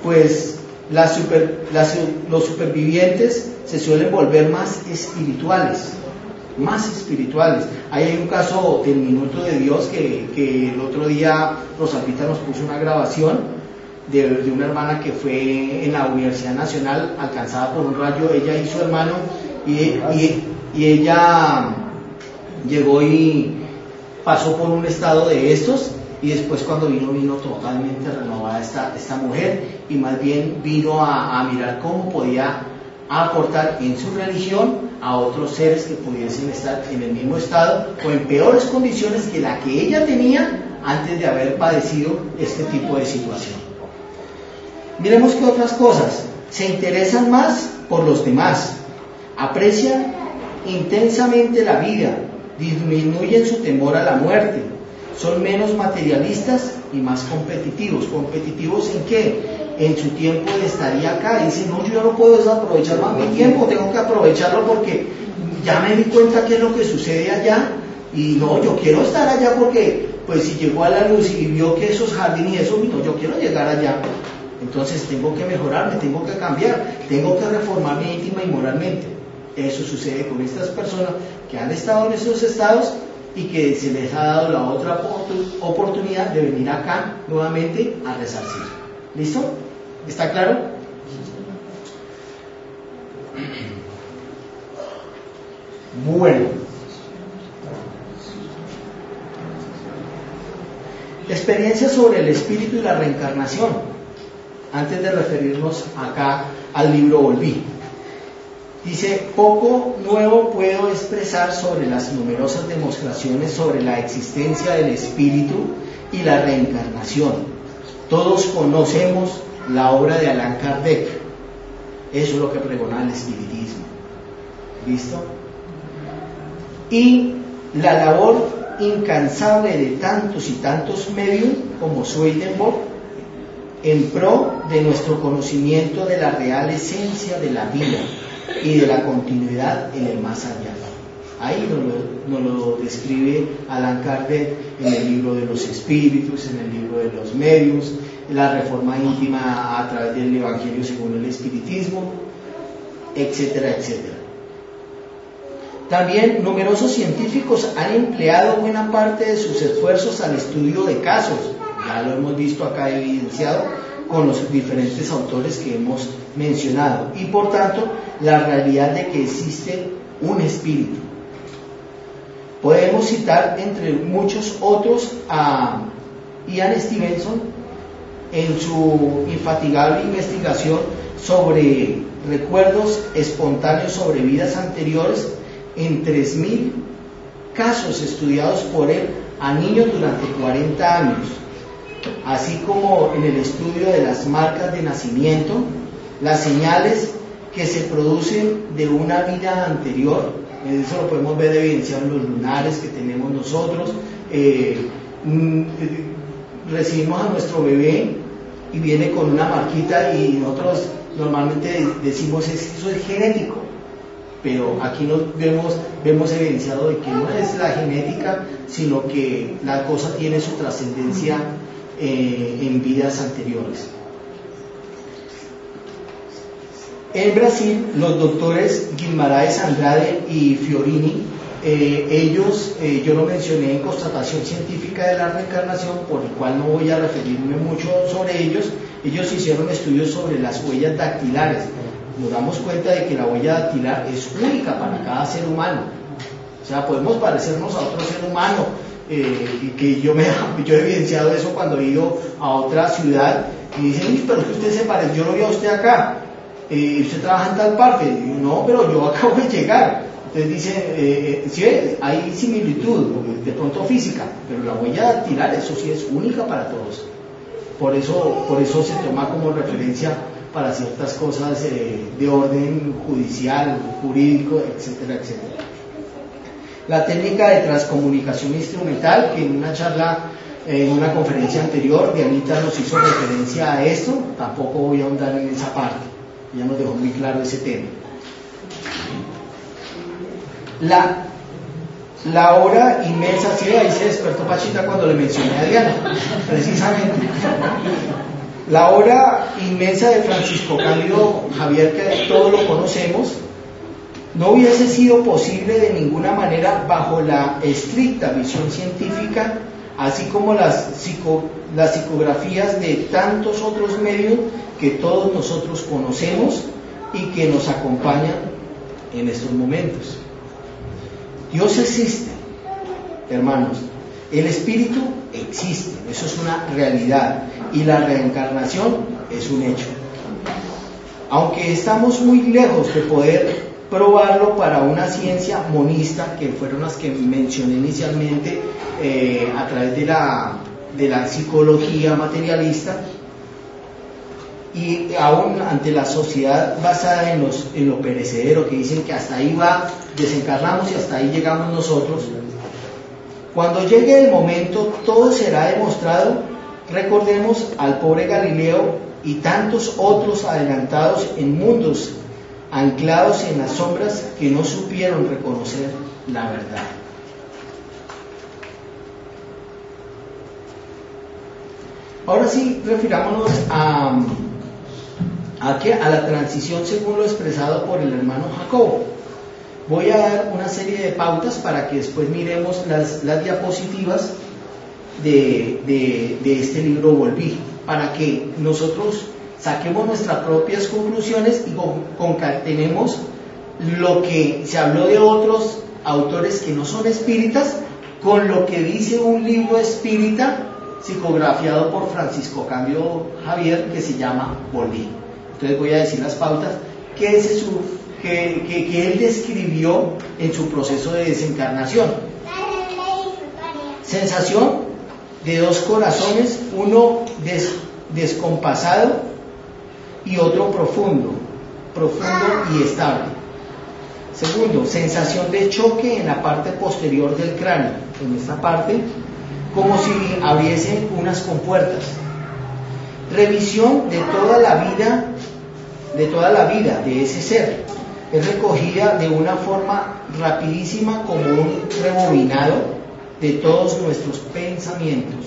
Pues los supervivientes se suelen volver más espirituales. Ahí hay un caso del Minuto de Dios que el otro día Rosalvita nos puso una grabación, de una hermana que fue en la Universidad Nacional alcanzada por un rayo, ella y su hermano, y ella llegó y pasó por un estado de estos, y después cuando vino totalmente renovada esta mujer, y más bien vino a mirar cómo podía aportar en su religión a otros seres que pudiesen estar en el mismo estado o en peores condiciones que la que ella tenía antes de haber padecido este tipo de situación. Miremos que otras cosas: se interesan más por los demás, aprecian intensamente la vida, disminuyen su temor a la muerte, son menos materialistas y más competitivos. ¿Competitivos en qué? En su tiempo de estaría acá. Dicen, no, yo no puedo desaprovechar más mi tiempo, tengo que aprovecharlo porque ya me di cuenta qué es lo que sucede allá, y no, yo quiero estar allá porque, pues si llegó a la luz y vio que esos jardines y eso, no, yo quiero llegar allá. Entonces tengo que mejorarme, tengo que cambiar, tengo que reformarme íntima y moralmente. Eso sucede con estas personas que han estado en esos estados y que se les ha dado la otra oportunidad de venir acá nuevamente a resarcir. ¿Listo? ¿Está claro? Bueno. Experiencias sobre el espíritu y la reencarnación. Antes de referirnos acá al libro Volví. Dice, poco nuevo puedo expresar sobre las numerosas demostraciones sobre la existencia del espíritu y la reencarnación. Todos conocemos la obra de Allan Kardec. Eso es lo que pregona el espiritismo. ¿Listo? Y la labor incansable de tantos y tantos medios como Swedenborg en pro de nuestro conocimiento de la real esencia de la vida y de la continuidad en el más allá. Ahí nos lo describe Allan Kardec en el libro de los espíritus, en el libro de los medios, la reforma íntima a través del Evangelio según el espiritismo, etcétera, etcétera. También numerosos científicos han empleado buena parte de sus esfuerzos al estudio de casos, ya lo hemos visto acá evidenciado con los diferentes autores que hemos mencionado, y por tanto la realidad de que existe un espíritu. Podemos citar entre muchos otros a Ian Stevenson en su infatigable investigación sobre recuerdos espontáneos sobre vidas anteriores en 3.000 casos estudiados por él a niños durante 40 años, así como en el estudio de las marcas de nacimiento, las señales que se producen de una vida anterior. Eso lo podemos ver evidenciado en los lunares que tenemos nosotros. Recibimos a nuestro bebé y viene con una marquita y nosotros normalmente decimos eso es genético, pero aquí vemos evidenciado de que no es la genética, sino que la cosa tiene su trascendencia en vidas anteriores. En Brasil, los doctores Guimarães Andrade y Fiorini, ellos, yo lo mencioné en Constatación Científica de la Reencarnación, por el cual no voy a referirme mucho sobre ellos. Ellos hicieron estudios sobre las huellas dactilares. Nos damos cuenta de que la huella dactilar es única para cada ser humano. O sea, podemos parecernos a otro ser humano, y que yo he evidenciado eso cuando he ido a otra ciudad y dicen, pero es que usted se parece, yo lo vi a usted acá. Usted trabaja en tal parte. Y yo, no, pero yo acabo de llegar. Entonces dice, sí, hay similitud, de pronto física, pero la huella dactilar, eso sí es única para todos. Por eso se toma como referencia para ciertas cosas de orden judicial, jurídico, etcétera, etcétera. La técnica de transcomunicación instrumental, que en una charla, en una conferencia anterior, Dianita nos hizo referencia a esto, tampoco voy a ahondar en esa parte. Ya nos dejó muy claro ese tema. La obra inmensa, sí, ahí se despertó Pachita cuando le mencioné a Diana, precisamente. La obra inmensa de Francisco Cándido Javier, que todos lo conocemos, no hubiese sido posible de ninguna manera bajo la estricta visión científica así como las psicografías de tantos otros medios que todos nosotros conocemos y que nos acompañan en estos momentos. Dios existe, hermanos. El espíritu existe, eso es una realidad, y la reencarnación es un hecho. Aunque estamos muy lejos de poder probarlo para una ciencia monista, que fueron las que mencioné inicialmente a través de la psicología materialista, y aún ante la sociedad basada en lo perecedero, que dicen que hasta ahí desencarnamos y hasta ahí llegamos nosotros. Cuando llegue el momento, todo será demostrado. Recordemos al pobre Galileo y tantos otros adelantados en mundos anclados en las sombras que no supieron reconocer la verdad. Ahora sí, refirámonos a la transición según lo expresado por el hermano Jacobo. Voy a dar una serie de pautas para que después miremos las diapositivas de este libro Volví, para que nosotros saquemos nuestras propias conclusiones y concatenemos lo que se habló de otros autores que no son espíritas con lo que dice un libro espírita psicografiado por Francisco Cándido Javier, que se llama Volví. Entonces voy a decir las pautas que él describió en su proceso de desencarnación. Sensación de dos corazones, uno descompasado y otro profundo y estable. Segundo, sensación de choque en la parte posterior del cráneo, en esta parte, como si abriesen unas compuertas. Revisión de toda la vida de ese ser. Es recogida de una forma rapidísima como un rebobinado de todos nuestros pensamientos.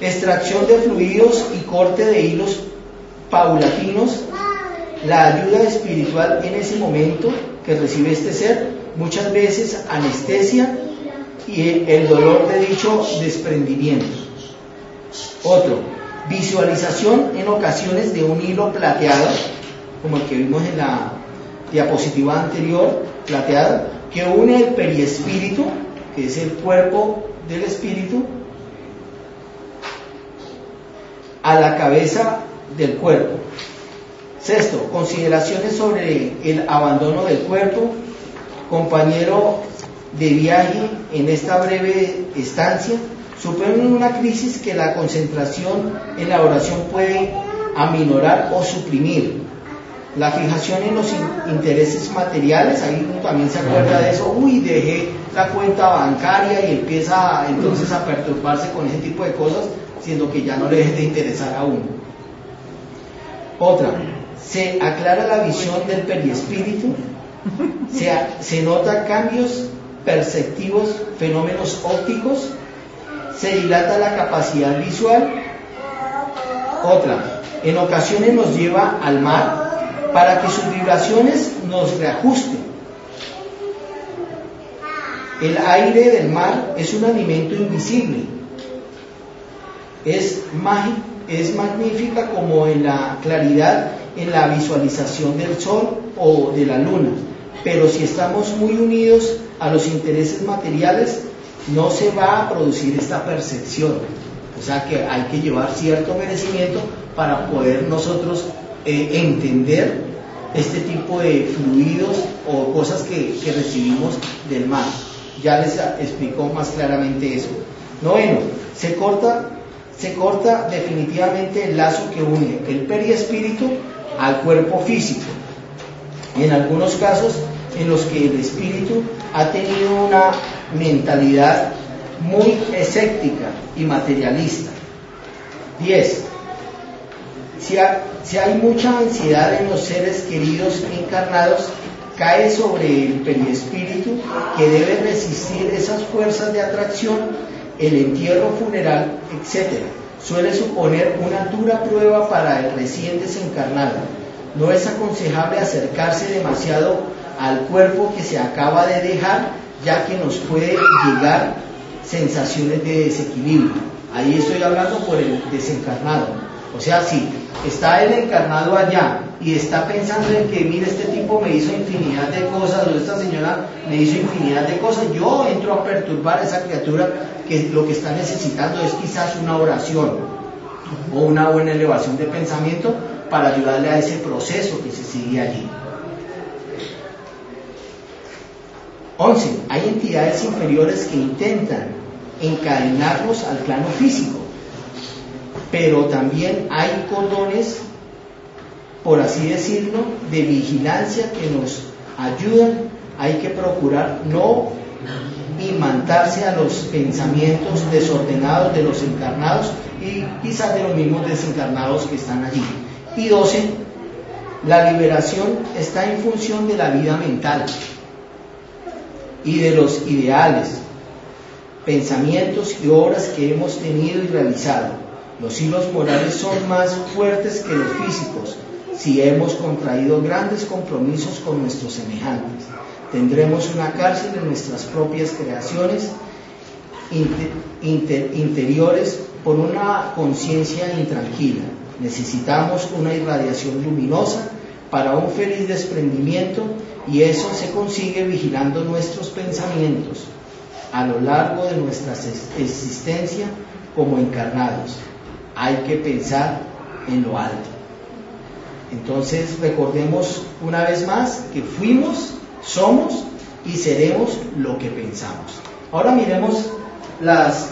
Extracción de fluidos y corte de hilos paulatinos. La ayuda espiritual en ese momento que recibe este ser, muchas veces anestesia y el dolor de dicho desprendimiento. Otro, visualización en ocasiones de un hilo plateado, como el que vimos en la diapositiva anterior, plateado, que une el periespíritu, que es el cuerpo del espíritu, a la cabeza del cuerpo. Sexto, consideraciones sobre el abandono del cuerpo, compañero de viaje en esta breve estancia, superan una crisis que la concentración en la oración puede aminorar o suprimir. La fijación en los intereses materiales, ahí uno también se acuerda de eso, dejé la cuenta bancaria y empieza entonces a perturbarse con ese tipo de cosas, siendo que ya no le deje de interesar a uno. Otra, se aclara la visión del periespíritu, se nota cambios perceptivos, fenómenos ópticos, se dilata la capacidad visual. Otra, en ocasiones nos lleva al mar para que sus vibraciones nos reajusten. El aire del mar es un alimento invisible, es magnífica como en la claridad en la visualización del sol o de la luna, pero si estamos muy unidos a los intereses materiales, no se va a producir esta percepción. O sea que hay que llevar cierto merecimiento para poder nosotros entender este tipo de fluidos o cosas que recibimos del mar. Ya les explicó más claramente eso. Noveno, se corta definitivamente el lazo que une el periespíritu al cuerpo físico. En algunos casos en los que el espíritu ha tenido una mentalidad muy escéptica y materialista. 10. Si hay mucha ansiedad en los seres queridos encarnados, cae sobre el periespíritu, que debe resistir esas fuerzas de atracción, el entierro funeral, etc. Suele suponer una dura prueba para el recién desencarnado. No es aconsejable acercarse demasiado al cuerpo que se acaba de dejar, ya que nos puede llegar sensaciones de desequilibrio. Ahí estoy hablando por el desencarnado. O sea, si está el encarnado allá y está pensando en que, mire, este tipo me hizo infinidad de cosas, o esta señora me hizo infinidad de cosas, yo entro a perturbar a esa criatura que lo que está necesitando es quizás una oración o una buena elevación de pensamiento para ayudarle a ese proceso que se sigue allí. 11. Hay entidades inferiores que intentan encadenarnos al plano físico, pero también hay cordones, por así decirlo, de vigilancia que nos ayudan. Hay que procurar no imantarse a los pensamientos desordenados de los encarnados y quizás de los mismos desencarnados que están allí. Y 12. La liberación está en función de la vida mental y de los ideales, pensamientos y obras que hemos tenido y realizado. Los hilos morales son más fuertes que los físicos. Si hemos contraído grandes compromisos con nuestros semejantes, tendremos una cárcel en nuestras propias creaciones interiores por una conciencia intranquila. Necesitamos una irradiación luminosa para un feliz desprendimiento, y eso se consigue vigilando nuestros pensamientos a lo largo de nuestra existencia como encarnados. Hay que pensar en lo alto. Entonces recordemos una vez más que fuimos, somos y seremos lo que pensamos. Ahora miremos las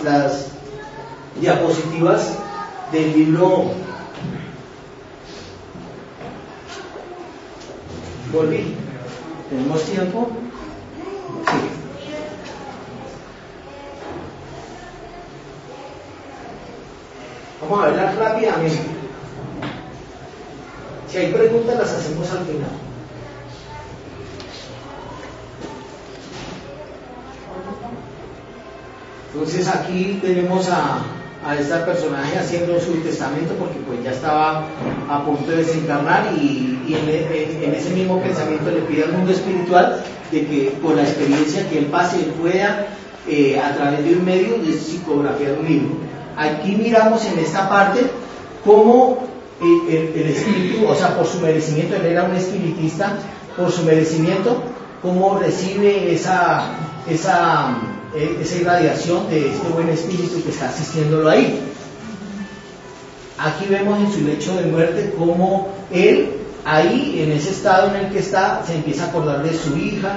diapositivas del libro. ¿Volví? ¿Tenemos tiempo? Sí. Vamos a verlas rápidamente. Si hay preguntas, las hacemos al final. Entonces aquí tenemos a este personaje haciendo su testamento, porque pues ya estaba a punto de desencarnar, y en ese mismo pensamiento le pide al mundo espiritual de que por la experiencia que él pase, él pueda a través de un medio de psicografiar un libro. Aquí miramos en esta parte cómo el espíritu, o sea, por su merecimiento, él era un espiritista, por su merecimiento, cómo recibe esa irradiación de este buen espíritu que está asistiéndolo ahí. Aquí vemos en su lecho de muerte cómo él, ahí en ese estado en el que está, se empieza a acordar de su hija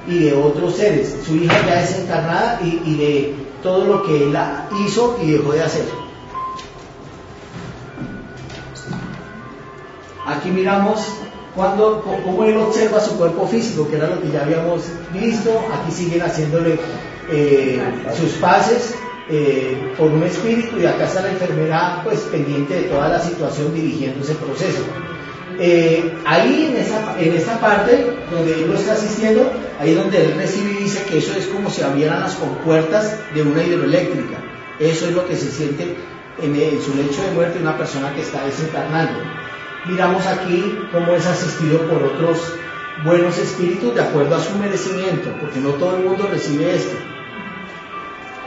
y de otros seres. Su hija ya desencarnada y de todo lo que él hizo y dejó de hacer. Aquí miramos cómo él observa su cuerpo físico, que era lo que ya habíamos visto. Aquí siguen haciéndole sus pases por un espíritu, y acá está la enfermera pues pendiente de toda la situación, dirigiendo ese proceso. Ahí en esta parte donde él lo está asistiendo, ahí es donde él recibe y dice que eso es como si abrieran las compuertas de una hidroeléctrica. Eso es lo que se siente en su lecho de muerte de una persona que está desencarnando. Miramos aquí cómo es asistido por otros buenos espíritus de acuerdo a su merecimiento, porque no todo el mundo recibe esto.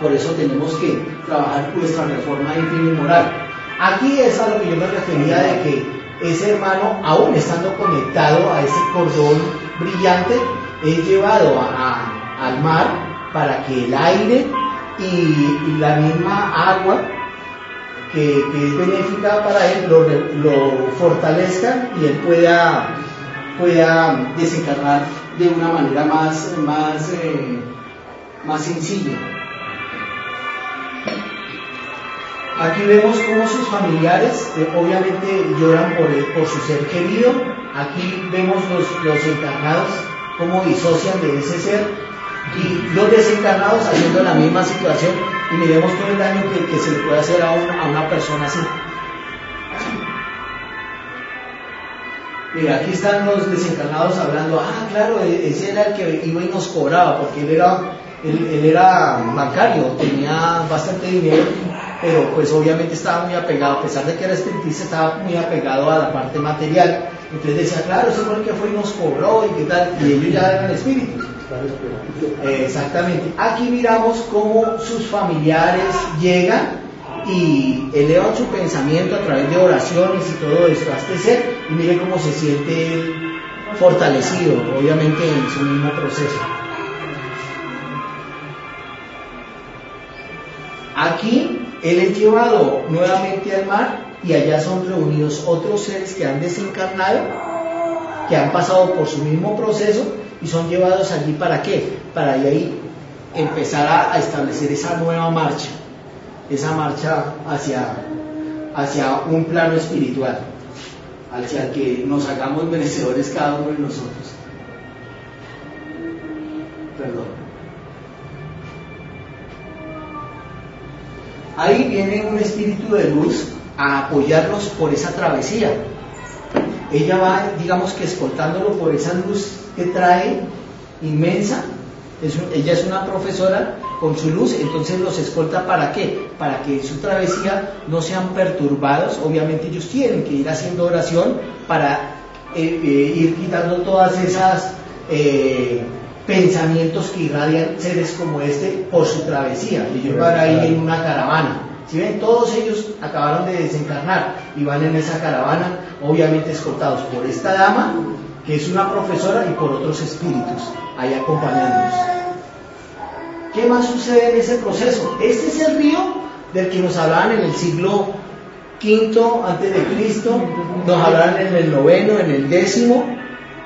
Por eso tenemos que trabajar nuestra reforma íntima y moral. Aquí es a lo que yo me refería, de que ese hermano, aún estando conectado a ese cordón brillante, es llevado al mar para que el aire y la misma agua que es benéfica para él lo fortalezcan, y él pueda desencarnar de una manera más sencilla. Aquí vemos cómo sus familiares obviamente lloran por su ser querido. Aquí vemos los encarnados cómo disocian de ese ser, y los desencarnados haciendo la misma situación, y miremos todo el daño que se le puede hacer a una persona así. Mira, aquí están los desencarnados hablando. Claro, ese era el que iba y nos cobraba, porque él era bancario, tenía bastante dinero, pero pues obviamente estaba muy apegado, a pesar de que era espiritista, estaba muy apegado a la parte material. Entonces decía, claro, ese fue el que fue y nos cobró y qué tal, y ellos ya eran espíritus. Exactamente. Aquí miramos cómo sus familiares llegan y elevan su pensamiento a través de oraciones y todo esto a este ser, y mire cómo se siente él fortalecido, obviamente en su mismo proceso. Aquí él es llevado nuevamente al mar y allá son reunidos otros seres que han desencarnado, que han pasado por su mismo proceso y son llevados allí. ¿Para qué? Para ahí empezar a establecer esa nueva marcha, esa marcha hacia un plano espiritual, hacia el que nos hagamos merecedores cada uno de nosotros. Perdón. Ahí viene un espíritu de luz a apoyarlos por esa travesía. Ella va, digamos que escoltándolo por esa luz que trae inmensa. Ella es una profesora con su luz, entonces los escolta. ¿Para qué? Para que en su travesía no sean perturbados. Obviamente ellos tienen que ir haciendo oración para ir quitando todas esas pensamientos que irradian seres como este por su travesía. Ellos van ahí en una caravana. Si ven, todos ellos acabaron de desencarnar y van en esa caravana, obviamente escoltados por esta dama, que es una profesora, y por otros espíritus ahí acompañándonos. ¿Qué más sucede en ese proceso? Este es el río del que nos hablaban en el siglo V antes de Cristo, nos hablaban en el noveno, en el décimo.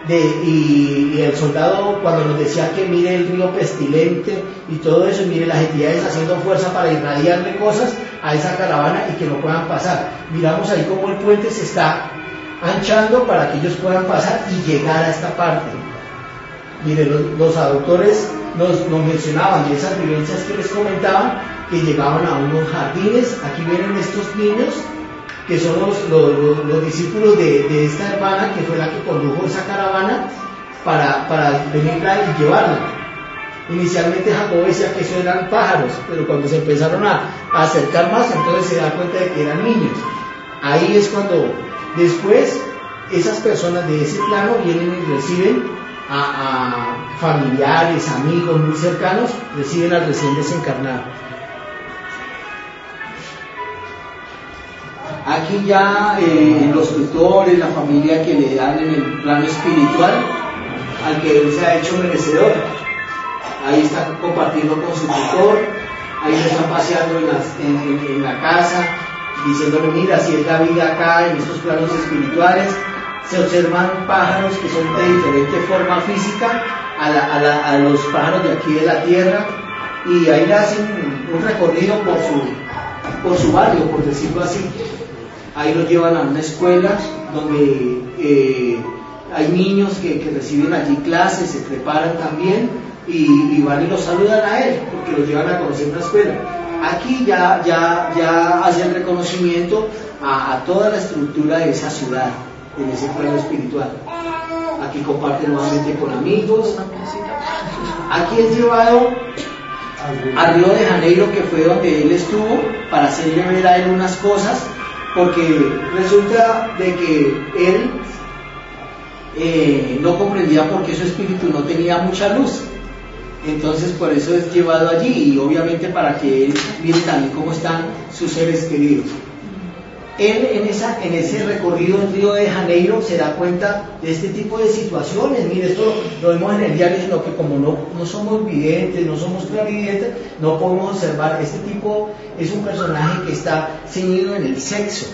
Y el soldado, cuando nos decía que mire el río pestilente y todo eso, mire las entidades haciendo fuerza para irradiarle cosas a esa caravana y que no puedan pasar. Miramos ahí cómo el puente se está anchando para que ellos puedan pasar y llegar a esta parte. Mire, los autores nos mencionaban de esas vivencias que les comentaban, que llegaban a unos jardines. Aquí vienen estos niños que son los discípulos de esta hermana, que fue la que condujo esa caravana para venirla y llevarla. Inicialmente Jacobo decía que eso eran pájaros, pero cuando se empezaron a acercar más, entonces se da cuenta de que eran niños. Ahí es cuando después esas personas de ese plano vienen y reciben a familiares, amigos muy cercanos, reciben al recién desencarnado. Aquí ya los tutores, la familia que le dan en el plano espiritual, al que él se ha hecho merecedor. Ahí está compartiendo con su tutor, ahí lo está paseando en la casa, diciéndole, mira, si es la vida acá en estos planos espirituales. Se observan pájaros que son de diferente forma física a los pájaros de aquí de la tierra, y ahí le hacen un recorrido por su barrio, por decirlo así. Ahí los llevan a una escuela donde hay niños que reciben allí clases, se preparan también y van y los saludan a él, porque los llevan a conocer una escuela. Aquí ya hace el reconocimiento a toda la estructura de esa ciudad, en ese plano espiritual. Aquí comparte nuevamente con amigos. Aquí es llevado a Río de Janeiro, que fue donde él estuvo, para hacerle ver a él unas cosas, porque resulta de que él no comprendía por qué su espíritu no tenía mucha luz. Entonces por eso es llevado allí, y obviamente para que él mire también cómo están sus seres queridos. Él en ese recorrido en Río de Janeiro se da cuenta de este tipo de situaciones. Mire, esto lo vemos en el diario, sino que como no somos videntes, no somos clarividentes, no podemos observar. Este tipo es un personaje que está ceñido en el sexo,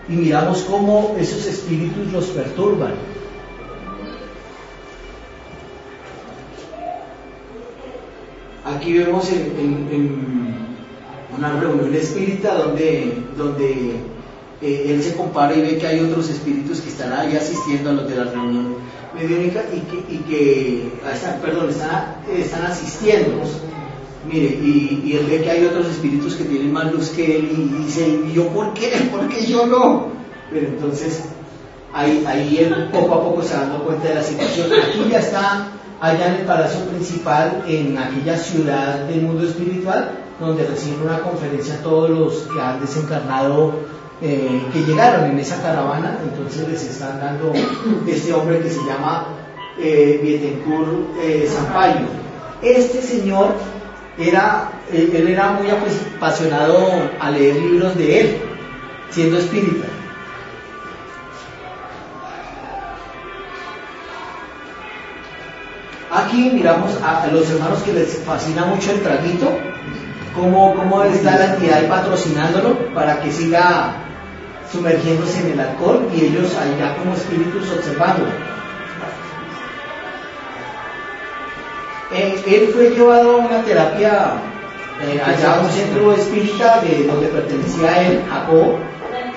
y miramos cómo esos espíritus los perturban. Aquí vemos en una reunión espírita donde él se compara y ve que hay otros espíritus que están ahí asistiendo a los de la reunión mediúnica y que están asistiendo. Mire, y él ve que hay otros espíritus que tienen más luz que él, y dice, ¿y yo por qué? ¿Por qué yo no? Pero entonces ahí él poco a poco se va dando cuenta de la situación. Aquí ya está allá en el palacio principal, en aquella ciudad del mundo espiritual, donde reciben una conferencia a todos los que han desencarnado, que llegaron en esa caravana. Entonces les están dando este hombre que se llama Bittencourt Sampaio. Este señor él era muy apasionado a leer libros de él, siendo espírita. Aquí miramos a los hermanos que les fascina mucho el traguito, cómo está la entidad ahí patrocinándolo para que siga sumergiéndose en el alcohol y ellos allá como espíritus observándolo. Él fue llevado a una terapia allá a un centro espírita de donde pertenecía a él, Jacobo,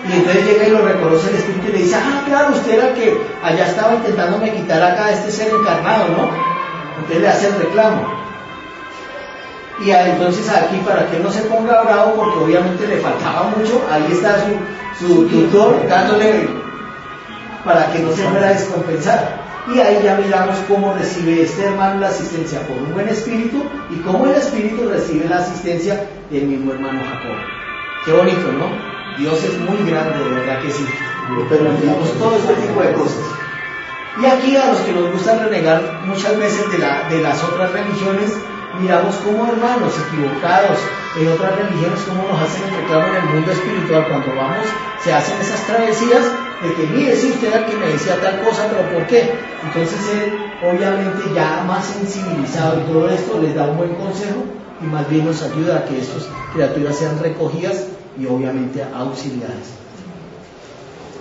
y entonces llega y lo reconoce el espíritu y le dice: ah, claro, usted era el que allá estaba intentándome quitar acá este ser encarnado, ¿no? Entonces le hace el reclamo. Y entonces aquí, para que no se ponga bravo, porque obviamente le faltaba mucho, ahí está su tutor dándole para que no se fuera a descompensar. Y ahí ya miramos cómo recibe este hermano la asistencia por un buen espíritu y cómo el espíritu recibe la asistencia del mismo hermano Jacob. Qué bonito, ¿no? Dios es muy grande, de verdad que sí. Permitimos todo este tipo de cosas. Y aquí, a los que nos gusta renegar muchas veces de las otras religiones, miramos cómo hermanos equivocados en otras religiones, cómo nos hacen el reclamo en el mundo espiritual. Cuando vamos, se hacen esas travesías de que, mire, si usted era quien me decía tal cosa, pero ¿por qué? Entonces él, obviamente ya más sensibilizado y todo esto, les da un buen consejo y más bien nos ayuda a que estas criaturas sean recogidas y obviamente auxiliadas.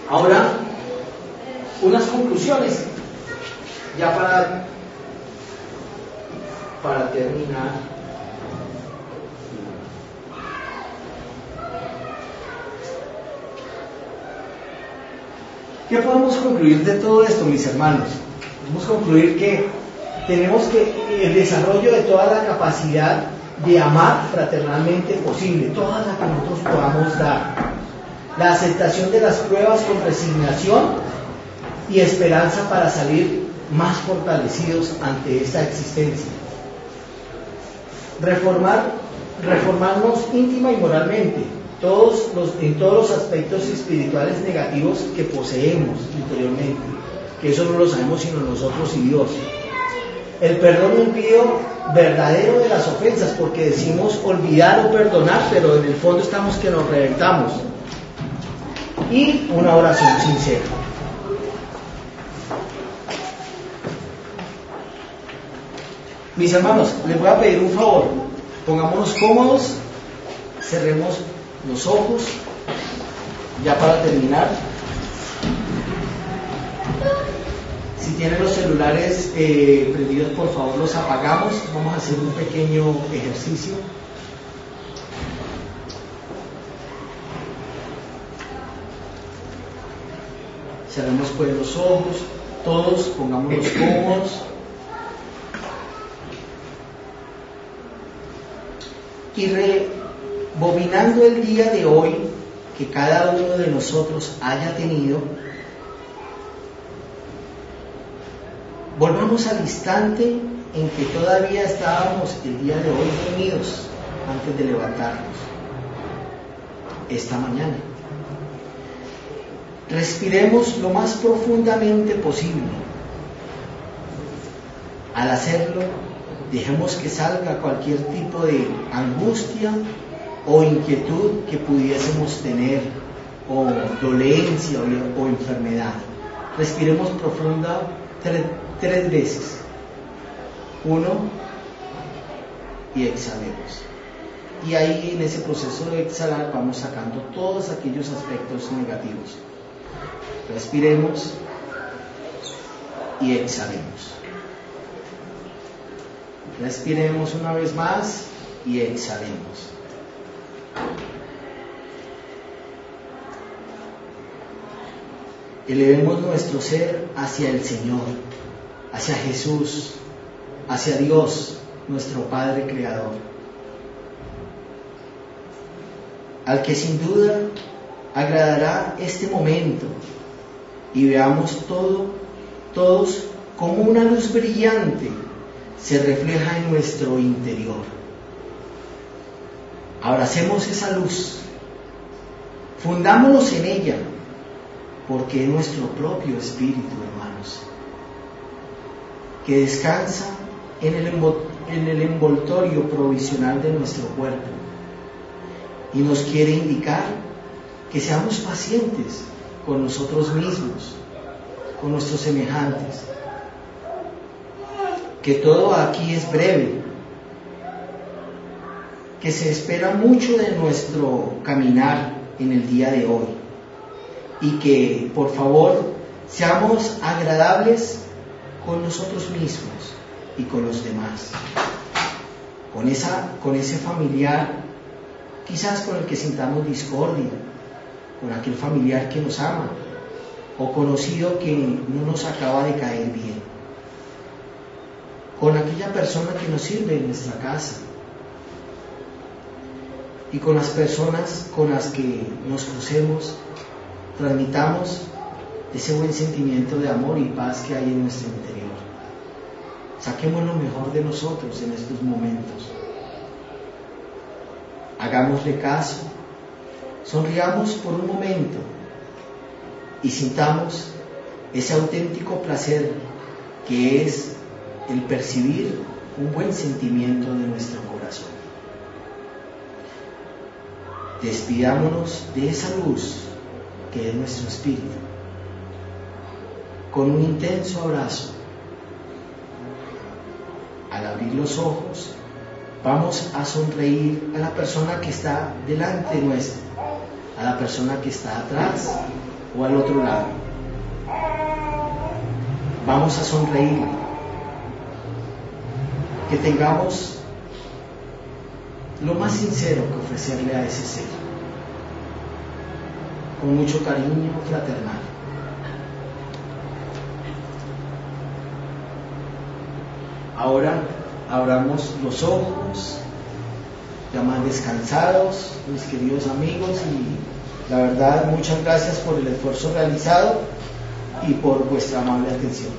Ahora, unas conclusiones, ya para terminar. ¿Qué podemos concluir de todo esto, mis hermanos? Podemos concluir que tenemos que el desarrollo de toda la capacidad de amar fraternalmente posible, toda la que nosotros podamos dar, la aceptación de las pruebas con resignación y esperanza para salir más fortalecidos ante esta existencia, reformarnos íntima y moralmente en todos los aspectos espirituales negativos que poseemos interiormente, que eso no lo sabemos sino nosotros y Dios. El perdón impido verdadero de las ofensas, porque decimos olvidar o perdonar, pero en el fondo estamos que nos reventamos. Y una oración sincera. Mis hermanos, les voy a pedir un favor. Pongámonos cómodos, cerremos los ojos, ya para terminar. Si tienen los celulares prendidos, por favor los apagamos. Vamos a hacer un pequeño ejercicio. Cerremos pues los ojos, todos pongámonos cómodos. Y rebobinando el día de hoy que cada uno de nosotros haya tenido, volvamos al instante en que todavía estábamos el día de hoy dormidos antes de levantarnos, esta mañana. Respiremos lo más profundamente posible. Al hacerlo, dejemos que salga cualquier tipo de angustia o inquietud que pudiésemos tener, o dolencia o enfermedad. Respiremos profunda tres veces. 1 y exhalemos. Y ahí en ese proceso de exhalar vamos sacando todos aquellos aspectos negativos. Respiremos y exhalemos. Respiremos una vez más y exhalemos. Elevemos nuestro ser hacia el Señor, hacia Jesús, hacia Dios, nuestro Padre Creador, al que sin duda agradará este momento, y veamos todos como una luz brillante se refleja en nuestro interior. Abracemos esa luz, fundámonos en ella, porque es nuestro propio espíritu, hermanos. que descansa en el envoltorio provisional de nuestro cuerpo y nos quiere indicar que seamos pacientes con nosotros mismos, con nuestros semejantes, que todo aquí es breve, que se espera mucho de nuestro caminar en el día de hoy y que por favor seamos agradables con nosotros mismos y con los demás, con ese familiar quizás con el que sintamos discordia, con aquel familiar que nos ama o conocido que no nos acaba de caer bien, con aquella persona que nos sirve en nuestra casa y con las personas con las que nos crucemos, transmitamos ese buen sentimiento de amor y paz que hay en nuestro interior. Saquemos lo mejor de nosotros en estos momentos. Hagámosle caso, sonriamos por un momento y sintamos ese auténtico placer que es el percibir un buen sentimiento de nuestro corazón. Despidámonos de esa luz que es nuestro espíritu, con un intenso abrazo. Al abrir los ojos, vamos a sonreír a la persona que está delante nuestro, a la persona que está atrás o al otro lado. Vamos a sonreír, que tengamos lo más sincero que ofrecerle a ese ser, con mucho cariño fraternal. Ahora abramos los ojos, ya más descansados, mis queridos amigos, y la verdad muchas gracias por el esfuerzo realizado y por vuestra amable atención.